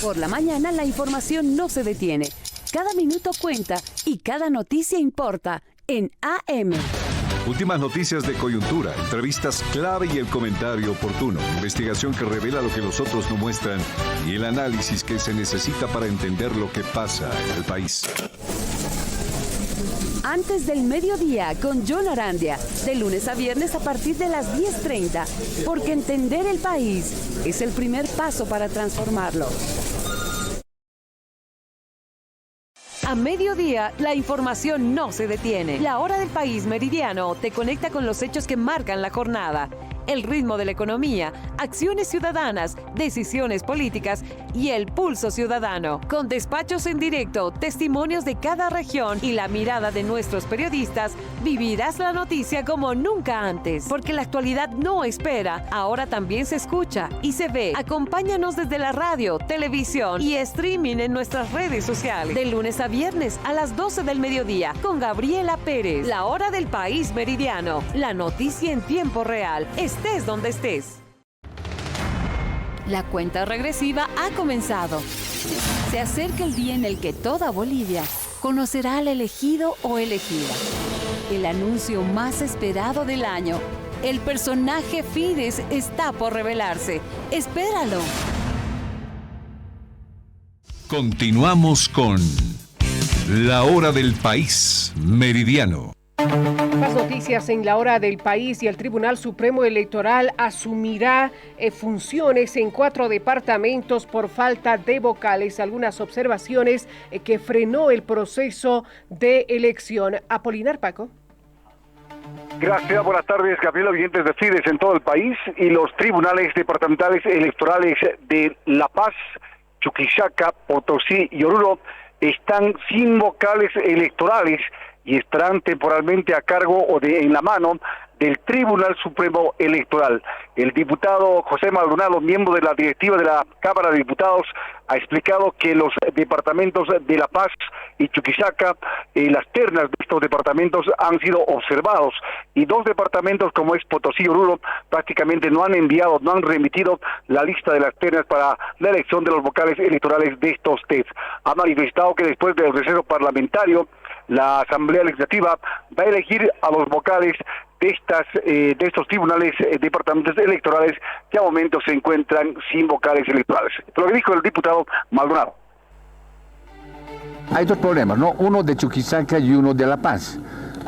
Por la mañana la información no se detiene. Cada minuto cuenta y cada noticia importa en AM. Últimas noticias de coyuntura, entrevistas clave y el comentario oportuno. Investigación que revela lo que los otros no muestran y el análisis que se necesita para entender lo que pasa en el país. Antes del mediodía con John Arandia, de lunes a viernes a partir de las 10:30, porque entender el país es el primer paso para transformarlo. A mediodía, la información no se detiene. La hora del país meridiano te conecta con los hechos que marcan la jornada el ritmo de la economía, acciones ciudadanas, decisiones políticas y el pulso ciudadano. Con despachos en directo, testimonios de cada región y la mirada de nuestros periodistas, vivirás la noticia como nunca antes. Porque la actualidad no espera, ahora también se escucha y se ve. Acompáñanos desde la radio, televisión y streaming en nuestras redes sociales. De lunes a viernes a las 12 del mediodía con Gabriela Pérez. La hora del país meridiano. La noticia en tiempo real. Estés donde estés. La cuenta regresiva ha comenzado. Se acerca el día en el que toda Bolivia conocerá al elegido o elegida. El anuncio más esperado del año. El personaje Fides está por revelarse. Espéralo. Continuamos con La Hora del País Meridiano. Más noticias en La Hora del País. Y el Tribunal Supremo Electoral asumirá funciones en 4 departamentos por falta de vocales. Algunas observaciones que frenó el proceso de elección. Apolinar, Paco. Gracias, buenas tardes, Gabriela. Oyentes de Fides en todo el país y los tribunales departamentales electorales de La Paz, Chuquisaca, Potosí y Oruro están sin vocales electorales y estarán temporalmente a cargo o en la mano del Tribunal Supremo Electoral. El diputado José Maldonado, miembro de la directiva de la Cámara de Diputados, ha explicado que los departamentos de La Paz y Chuquisaca, las ternas de estos departamentos han sido observados y 2 departamentos como es Potosí y Oruro prácticamente no han remitido la lista de las ternas para la elección de los vocales electorales de estos test. Ha manifestado que después del receso parlamentario, la Asamblea Legislativa va a elegir a los vocales de estos tribunales departamentales electorales que a momento se encuentran sin vocales electorales. Lo que dijo el diputado Maldonado. Hay 2 problemas, ¿no? Uno de Chuquisaca y uno de La Paz,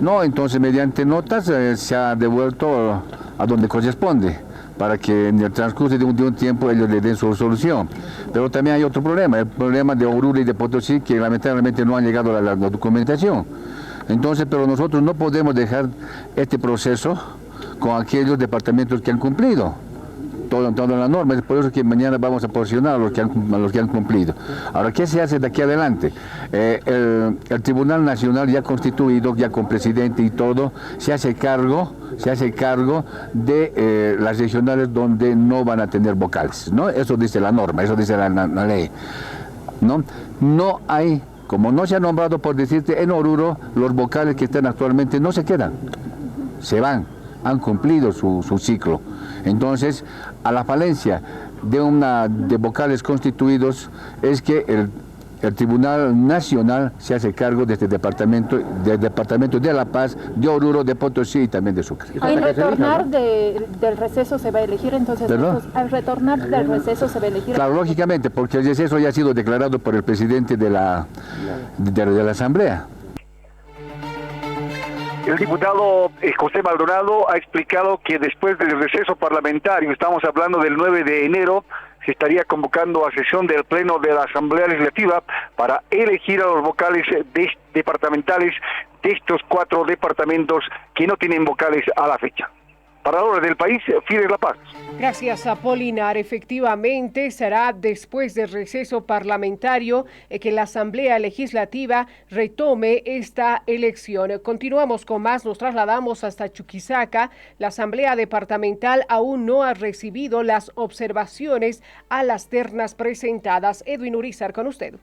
¿no? Entonces, mediante notas se ha devuelto a donde corresponde, para que en el transcurso de un tiempo ellos le den su solución. Pero también hay otro problema, el problema de Oruro y de Potosí, que lamentablemente no han llegado a la documentación. Entonces, pero nosotros no podemos dejar este proceso con aquellos departamentos que han cumplido toda la norma. Es por eso que mañana vamos a posicionar a los que han cumplido. Ahora, ¿qué se hace de aquí adelante? El Tribunal Nacional ya constituido, ya con presidente y todo, se hace cargo de las regionales donde no van a tener vocales, ¿no? Eso dice la norma, eso dice la ley, ¿no? No hay, como no se ha nombrado, por decirte, en Oruro, los vocales que están actualmente no se quedan, se van, han cumplido su ciclo. Entonces, a la falencia de vocales constituidos es que el Tribunal Nacional se hace cargo de este departamento de La Paz, de Oruro, de Potosí y también de Sucre. Al retornar del receso se va a elegir entonces. Al retornar del receso se va a elegir. Claro, lógicamente, porque el receso ya ha sido declarado por el presidente de la Asamblea. El diputado José Maldonado ha explicado que después del receso parlamentario, estamos hablando del 9 de enero, se estaría convocando a sesión del Pleno de la Asamblea Legislativa para elegir a los vocales departamentales de estos 4 departamentos que no tienen vocales a la fecha. Para la Hora del País, Fides La Paz. Gracias, Apolinar. Efectivamente, será después del receso parlamentario que la Asamblea Legislativa retome esta elección. Continuamos con más, nos trasladamos hasta Chuquisaca. La Asamblea Departamental aún no ha recibido las observaciones a las ternas presentadas. Edwin Urizar, con usted.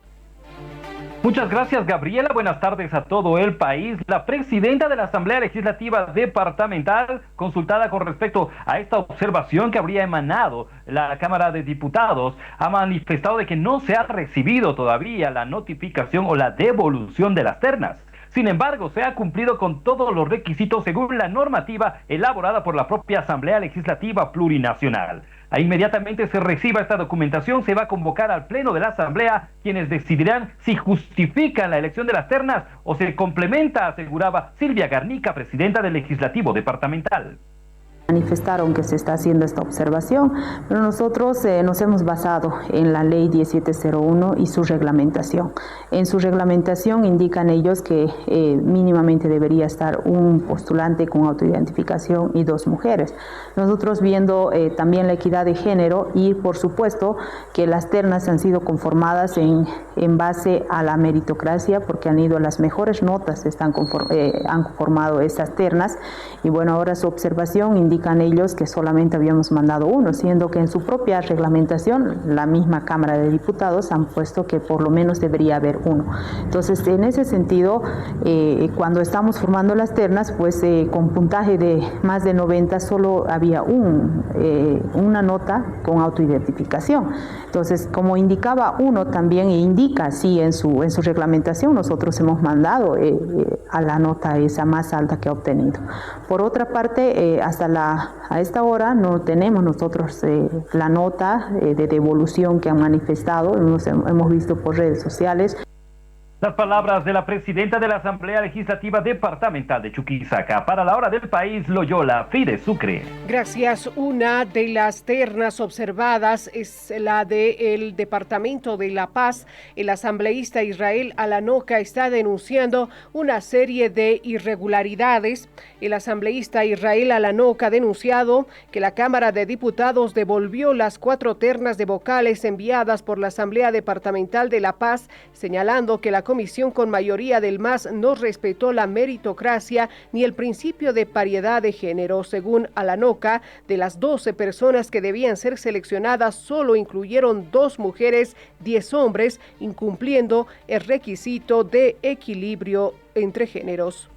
Muchas gracias, Gabriela. Buenas tardes a todo el país. La presidenta de la Asamblea Legislativa Departamental, consultada con respecto a esta observación que habría emanado la Cámara de Diputados, ha manifestado de que no se ha recibido todavía la notificación o la devolución de las ternas. Sin embargo, se ha cumplido con todos los requisitos según la normativa elaborada por la propia Asamblea Legislativa Plurinacional. Inmediatamente se reciba esta documentación, se va a convocar al Pleno de la Asamblea, quienes decidirán si justifican la elección de las ternas o se complementa, aseguraba Silvia Garnica, presidenta del Legislativo Departamental. Manifestaron que se está haciendo esta observación, pero nosotros nos hemos basado en la ley 1701 y su reglamentación. En su reglamentación indican ellos que mínimamente debería estar un postulante con autoidentificación y 2 mujeres. Nosotros viendo también la equidad de género y por supuesto que las ternas han sido conformadas en base a la meritocracia, porque han ido las mejores notas, han conformado estas ternas, y bueno, ahora su observación indican ellos que solamente habíamos mandado 1, siendo que en su propia reglamentación la misma Cámara de Diputados han puesto que por lo menos debería haber 1. Entonces, en ese sentido, cuando estamos formando las ternas, pues con puntaje de más de 90 solo había una nota con autoidentificación. Entonces, como indicaba 1 también, e indica así en su reglamentación, nosotros hemos mandado a la nota esa más alta que ha obtenido. Por otra parte, a esta hora no tenemos nosotros la nota de devolución que han manifestado, hemos visto por redes sociales. Las palabras de la presidenta de la Asamblea Legislativa Departamental de Chuquisaca. Para la hora del país, Loyola Fide Sucre. Gracias. Una de las ternas observadas es la del Departamento de La Paz. El asambleísta Israel Alanoca está denunciando una serie de irregularidades. El asambleísta Israel Alanoca ha denunciado que la Cámara de Diputados devolvió las 4 ternas de vocales enviadas por la Asamblea Departamental de La Paz, señalando que la comisión con mayoría del MAS no respetó la meritocracia ni el principio de paridad de género. Según Alanoca, de las 12 personas que debían ser seleccionadas, solo incluyeron 2 mujeres, 10 hombres, incumpliendo el requisito de equilibrio entre géneros.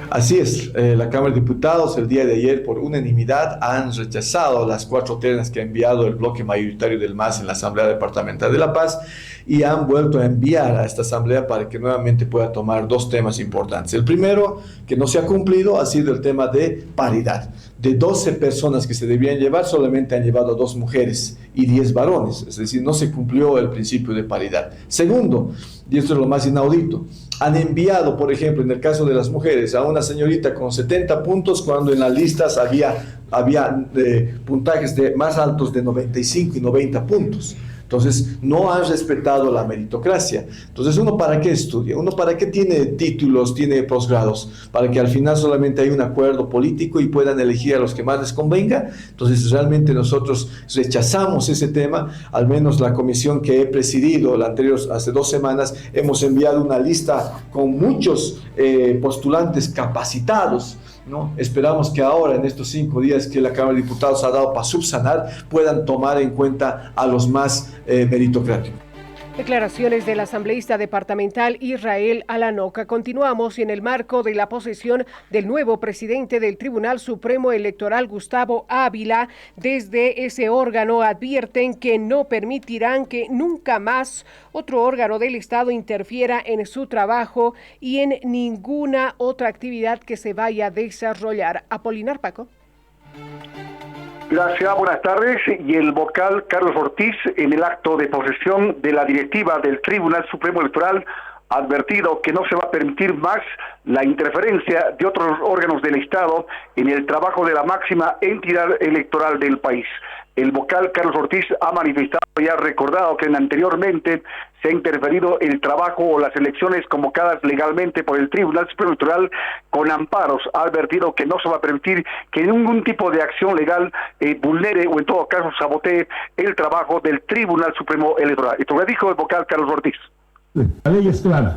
Así es, la Cámara de Diputados el día de ayer por unanimidad han rechazado las 4 ternas que ha enviado el bloque mayoritario del MAS en la Asamblea Departamental de La Paz y han vuelto a enviar a esta Asamblea para que nuevamente pueda tomar 2 temas importantes. El primero, que no se ha cumplido, ha sido el tema de paridad. De 12 personas que se debían llevar, solamente han llevado a 2 mujeres y 10 varones, es decir, no se cumplió el principio de paridad. Segundo, y esto es lo más inaudito, han enviado, por ejemplo, en el caso de las mujeres, a una señorita con 70 puntos cuando en las listas había puntajes más altos de 95 y 90 puntos. Entonces, no han respetado la meritocracia. Entonces, ¿uno para qué estudia? ¿Uno para qué tiene títulos, tiene posgrados? Para que al final solamente haya un acuerdo político y puedan elegir a los que más les convenga. Entonces, realmente nosotros rechazamos ese tema. Al menos la comisión que he presidido, la anterior, hace 2 semanas, hemos enviado una lista con muchos postulantes capacitados, ¿no? Esperamos que ahora, en estos 5 días que la Cámara de Diputados ha dado para subsanar, puedan tomar en cuenta a los más meritocráticos. Declaraciones del asambleísta departamental Israel Alanoca. Continuamos y en el marco de la posesión del nuevo presidente del Tribunal Supremo Electoral, Gustavo Ávila, desde ese órgano advierten que no permitirán que nunca más otro órgano del Estado interfiera en su trabajo y en ninguna otra actividad que se vaya a desarrollar. Apolinar Paco. Gracias, buenas tardes. Y el vocal Carlos Ortiz, en el acto de posesión de la directiva del Tribunal Supremo Electoral, ha advertido que no se va a permitir más la interferencia de otros órganos del Estado en el trabajo de la máxima entidad electoral del país. El vocal Carlos Ortiz ha manifestado y ha recordado que anteriormente se ha interferido el trabajo o las elecciones convocadas legalmente por el Tribunal Supremo Electoral con amparos. Ha advertido que no se va a permitir que ningún tipo de acción legal vulnere o en todo caso sabotee el trabajo del Tribunal Supremo Electoral. Esto lo dijo el vocal Carlos Ortiz. La ley es clara.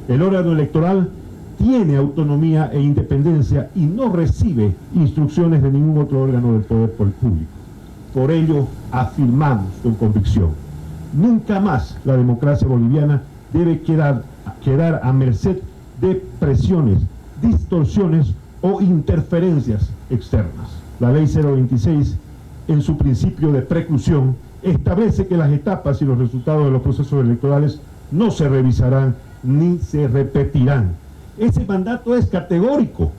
El órgano electoral tiene autonomía e independencia y no recibe instrucciones de ningún otro órgano del poder público. Por ello, afirmamos con convicción, nunca más la democracia boliviana debe quedar a merced de presiones, distorsiones o interferencias externas. La ley 026, en su principio de preclusión, establece que las etapas y los resultados de los procesos electorales no se revisarán ni se repetirán. Ese mandato es categórico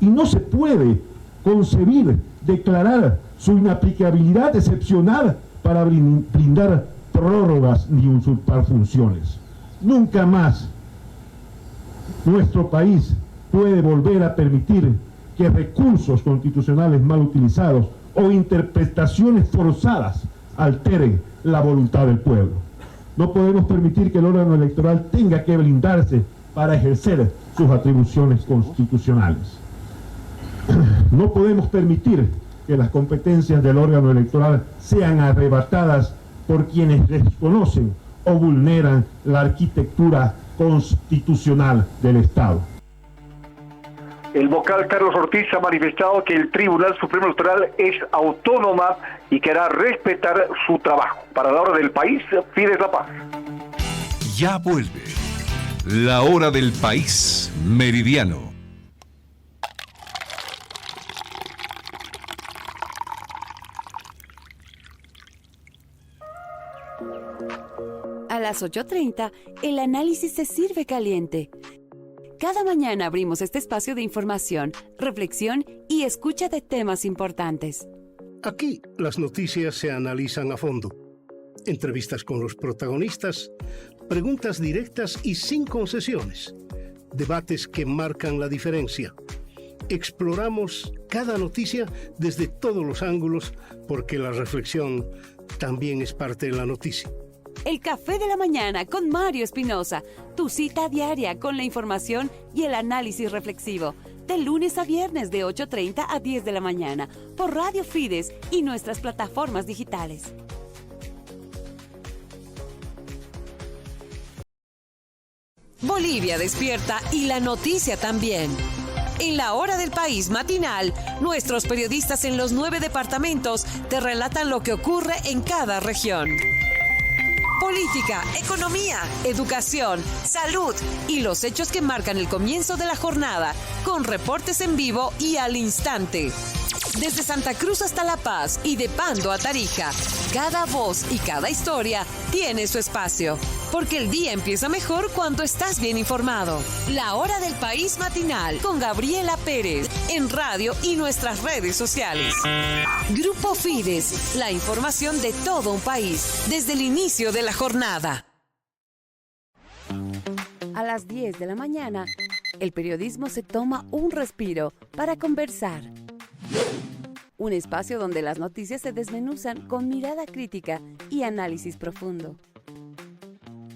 y no se puede concebir, declarar su inaplicabilidad excepcional para brindar prórrogas ni usurpar funciones. Nunca más nuestro país puede volver a permitir que recursos constitucionales mal utilizados o interpretaciones forzadas alteren la voluntad del pueblo. No podemos permitir que el órgano electoral tenga que blindarse para ejercer sus atribuciones constitucionales. No podemos permitir que las competencias del órgano electoral sean arrebatadas por quienes desconocen o vulneran la arquitectura constitucional del Estado. El vocal Carlos Ortiz ha manifestado que el Tribunal Supremo Electoral es autónoma y que hará respetar su trabajo. Para la hora del país, Fides La Paz. Ya vuelve la hora del país meridiano. A las 8:30, el análisis se sirve caliente. Cada mañana abrimos este espacio de información, reflexión y escucha de temas importantes. Aquí las noticias se analizan a fondo. Entrevistas con los protagonistas, preguntas directas y sin concesiones. Debates que marcan la diferencia. Exploramos cada noticia desde todos los ángulos porque la reflexión también es parte de la noticia. El Café de la Mañana con Mario Espinosa, tu cita diaria con la información y el análisis reflexivo. De lunes a viernes de 8:30 a 10 de la mañana por Radio Fides y nuestras plataformas digitales. Bolivia despierta y la noticia también. En la hora del país matinal, nuestros periodistas en los 9 departamentos te relatan lo que ocurre en cada región. Política, economía, educación, salud y los hechos que marcan el comienzo de la jornada, con reportes en vivo y al instante. Desde Santa Cruz hasta La Paz y de Pando a Tarija, cada voz y cada historia tiene su espacio, porque el día empieza mejor cuando estás bien informado. La hora del país matinal con Gabriela Pérez en radio y nuestras redes sociales. Grupo Fides, la información de todo un país desde el inicio de la jornada. A las 10 de la mañana, el periodismo se toma un respiro para conversar. Un espacio donde las noticias se desmenuzan con mirada crítica y análisis profundo.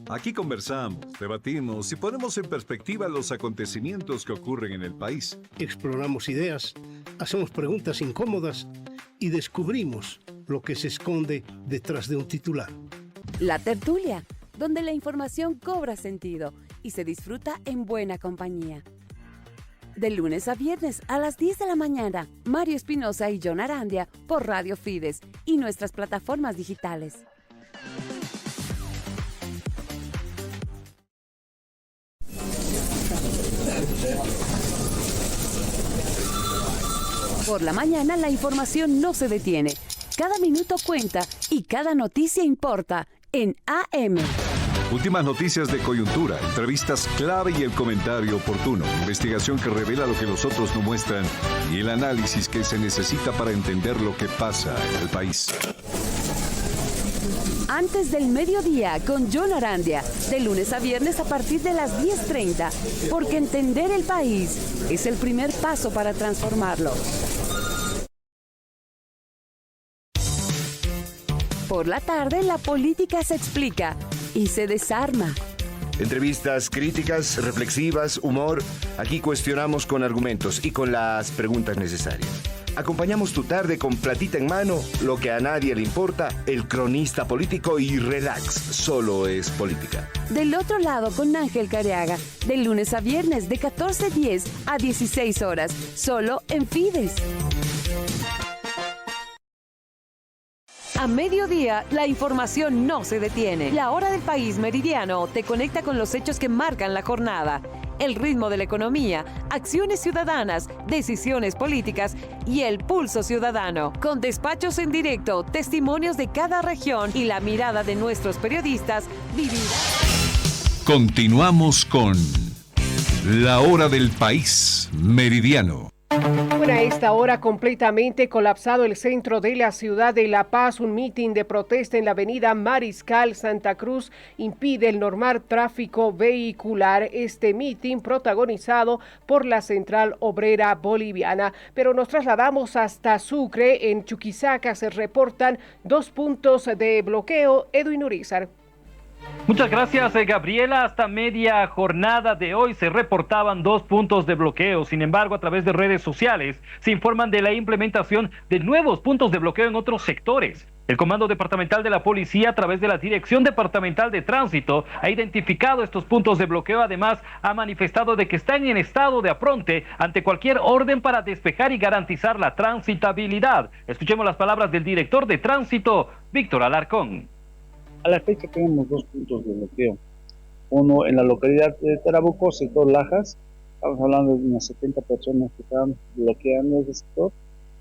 Aquí conversamos, debatimos y ponemos en perspectiva los acontecimientos que ocurren en el país. Exploramos ideas, hacemos preguntas incómodas y descubrimos lo que se esconde detrás de un titular. La tertulia, donde la información cobra sentido y se disfruta en buena compañía. De lunes a viernes a las 10 de la mañana, Mario Espinosa y John Arandia por Radio Fides y nuestras plataformas digitales. Por la mañana la información no se detiene. Cada minuto cuenta y cada noticia importa en AM. Últimas noticias de coyuntura, entrevistas clave y el comentario oportuno. Investigación que revela lo que los otros no muestran y el análisis que se necesita para entender lo que pasa en el país. Antes del mediodía con John Arandia, de lunes a viernes a partir de las 10:30, porque entender el país es el primer paso para transformarlo. Por la tarde, la política se explica y se desarma. Entrevistas críticas, reflexivas, humor. Aquí cuestionamos con argumentos y con las preguntas necesarias. Acompañamos tu tarde con platita en mano, lo que a nadie le importa, el cronista político y relax, solo es política. Del otro lado con Ángel Careaga, de lunes a viernes de 14:10 a 16 horas, solo en Fides. A mediodía, la información no se detiene. La hora del país meridiano te conecta con los hechos que marcan la jornada, el ritmo de la economía, acciones ciudadanas, decisiones políticas y el pulso ciudadano. Con despachos en directo, testimonios de cada región y la mirada de nuestros periodistas vivirá. Continuamos con la hora del país meridiano. Bueno, a esta hora completamente colapsado el centro de la ciudad de La Paz. Un mitin de protesta en la avenida Mariscal Santa Cruz impide el normal tráfico vehicular. Este mitin protagonizado por la Central Obrera Boliviana. Pero nos trasladamos hasta Sucre. En Chuquisaca se reportan 2 puntos de bloqueo. Edwin Urizar. Muchas gracias, Gabriela. Hasta media jornada de hoy se reportaban 2 puntos de bloqueo. Sin embargo, a través de redes sociales se informan de la implementación de nuevos puntos de bloqueo en otros sectores. El Comando Departamental de la Policía, a través de la Dirección Departamental de Tránsito, ha identificado estos puntos de bloqueo. Además, ha manifestado de que están en estado de apronte ante cualquier orden para despejar y garantizar la transitabilidad. Escuchemos las palabras del director de Tránsito, Víctor Alarcón. A la fecha tenemos 2 puntos de bloqueo. Uno en la localidad de Tarabuco, sector Lajas. Estamos hablando de unas 70 personas que están bloqueando ese sector.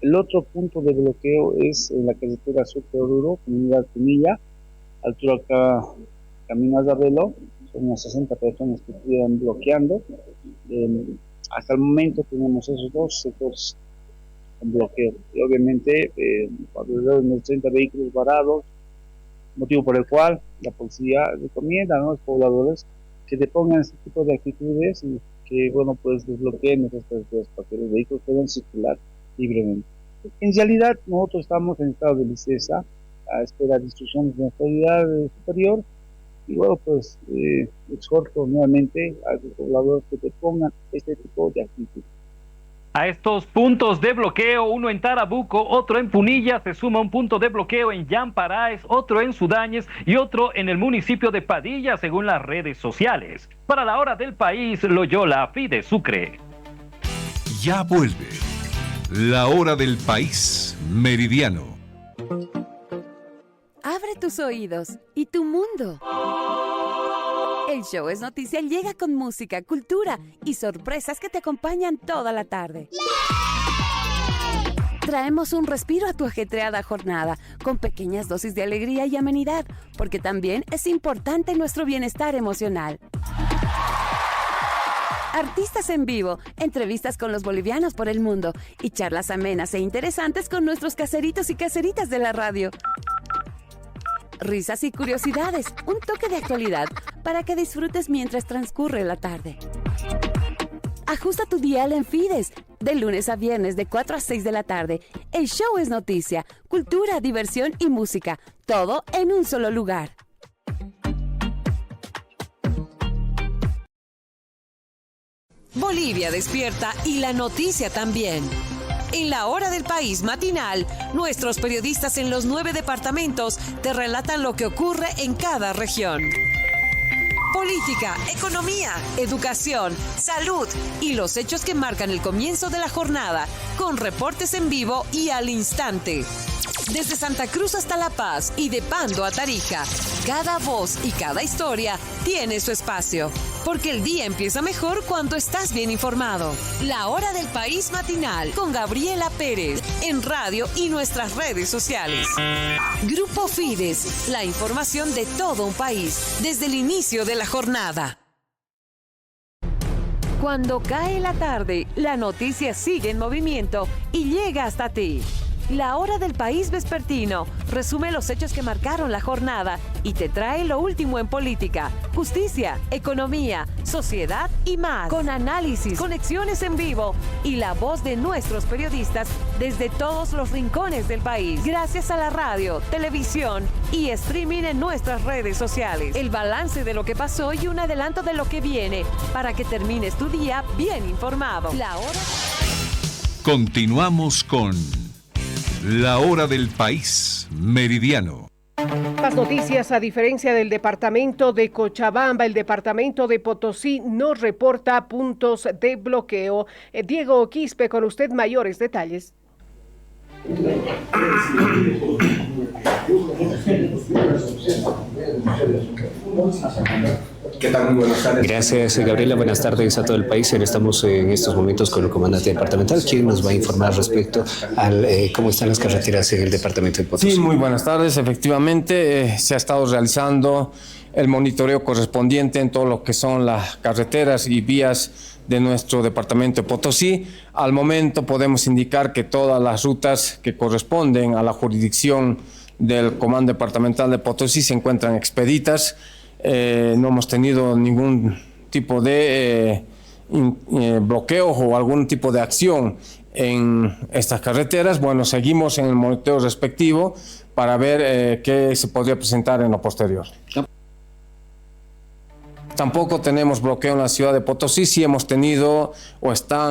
El otro punto de bloqueo es en la carretera Sucre-Oruro, comunidad Punilla, altura acá, Camino Azarrelo. Son unas 60 personas que estuvieran bloqueando. Hasta el momento tenemos esos 2 sectores en bloqueo. Y obviamente, alrededor de unos 30 vehículos varados, motivo por el cual la policía recomienda a los pobladores que depongan este tipo de actitudes y que, bueno, pues desbloqueen esas carreteras para que los vehículos puedan circular libremente. En realidad, nosotros estamos en estado de licencia a espera de instrucciones de la autoridad superior y, bueno, pues exhorto nuevamente a los pobladores que depongan este tipo de actitudes. A estos puntos de bloqueo, uno en Tarabuco, otro en Punilla, se suma un punto de bloqueo en Yamparaes, otro en Sudáñez y otro en el municipio de Padilla, según las redes sociales. Para la hora del país, Loyola Fide Sucre. Ya vuelve la hora del país meridiano. Abre tus oídos y tu mundo. El Show es Noticia llega con música, cultura y sorpresas que te acompañan toda la tarde. Traemos un respiro a tu ajetreada jornada, con pequeñas dosis de alegría y amenidad, porque también es importante nuestro bienestar emocional. Artistas en vivo, entrevistas con los bolivianos por el mundo y charlas amenas e interesantes con nuestros caseritos y caseritas de la radio. Risas y curiosidades, un toque de actualidad para que disfrutes mientras transcurre la tarde. Ajusta tu dial en Fides, de lunes a viernes de 4 a 6 de la tarde. El Show es Noticia, cultura, diversión y música, todo en un solo lugar. Bolivia despierta y la noticia también. En la hora del país matinal, nuestros periodistas en los 9 departamentos te relatan lo que ocurre en cada región. Política, economía, educación, salud y los hechos que marcan el comienzo de la jornada, con reportes en vivo y al instante. Desde Santa Cruz hasta La Paz y de Pando a Tarija, cada voz y cada historia tiene su espacio. Porque el día empieza mejor cuando estás bien informado. La hora del país matinal con Gabriela Pérez en radio y nuestras redes sociales. Grupo Fides, la información de todo un país desde el inicio de la jornada. Cuando cae la tarde, la noticia sigue en movimiento y llega hasta ti. La hora del país vespertino resume los hechos que marcaron la jornada y te trae lo último en política, justicia, economía, sociedad y más. Con análisis, conexiones en vivo y la voz de nuestros periodistas desde todos los rincones del país. Gracias a la radio, televisión y streaming en nuestras redes sociales. El balance de lo que pasó y un adelanto de lo que viene para que termines tu día bien informado. La hora... Continuamos con la hora del país meridiano. Más noticias. A diferencia del departamento de Cochabamba, el departamento de Potosí no reporta puntos de bloqueo. Diego Quispe, con usted mayores detalles. ¿Qué tal? Muy buenas tardes. Gracias, Gabriela. Buenas tardes a todo el país. Estamos en estos momentos con el comandante departamental, quien nos va a informar respecto a cómo están las carreteras en el departamento de Potosí. Sí, muy buenas tardes. Efectivamente, se ha estado realizando el monitoreo correspondiente en todo lo que son las carreteras y vías de nuestro departamento de Potosí. Al momento podemos indicar que todas las rutas que corresponden a la jurisdicción del Comando Departamental de Potosí se encuentran expeditas. No hemos tenido ningún tipo de bloqueo o algún tipo de acción en estas carreteras. Bueno, seguimos en el monitoreo respectivo para ver qué se podría presentar en lo posterior. Tampoco tenemos bloqueo en la ciudad de Potosí. Sí hemos tenido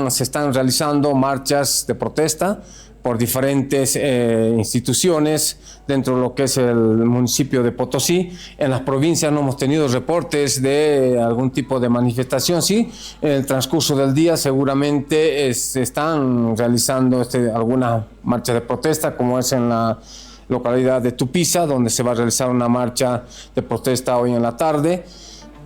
se están realizando marchas de protesta por diferentes instituciones dentro de lo que es el municipio de Potosí. En las provincias no hemos tenido reportes de algún tipo de manifestación. Sí, en el transcurso del día seguramente se están realizando algunas marchas de protesta, como es en la localidad de Tupiza, donde se va a realizar una marcha de protesta hoy en la tarde.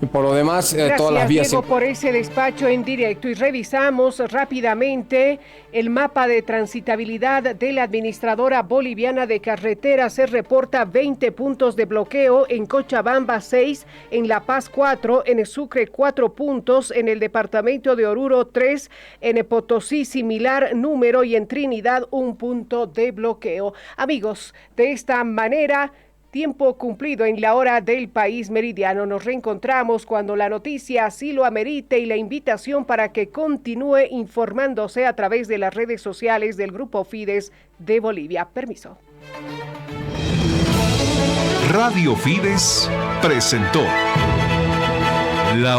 Y por lo demás, todas las vías... Diego, por ese despacho en directo. Y revisamos rápidamente el mapa de transitabilidad de la Administradora Boliviana de Carreteras. Se reporta 20 puntos de bloqueo en Cochabamba, 6, en La Paz 4, en Sucre 4 puntos, en el departamento de Oruro 3, en Potosí similar número y en Trinidad 1 punto de bloqueo. Amigos, de esta manera... Tiempo cumplido en la hora del país meridiano. Nos reencontramos cuando la noticia así lo amerite y la invitación para que continúe informándose a través de las redes sociales del Grupo Fides de Bolivia. Permiso. Radio Fides presentó la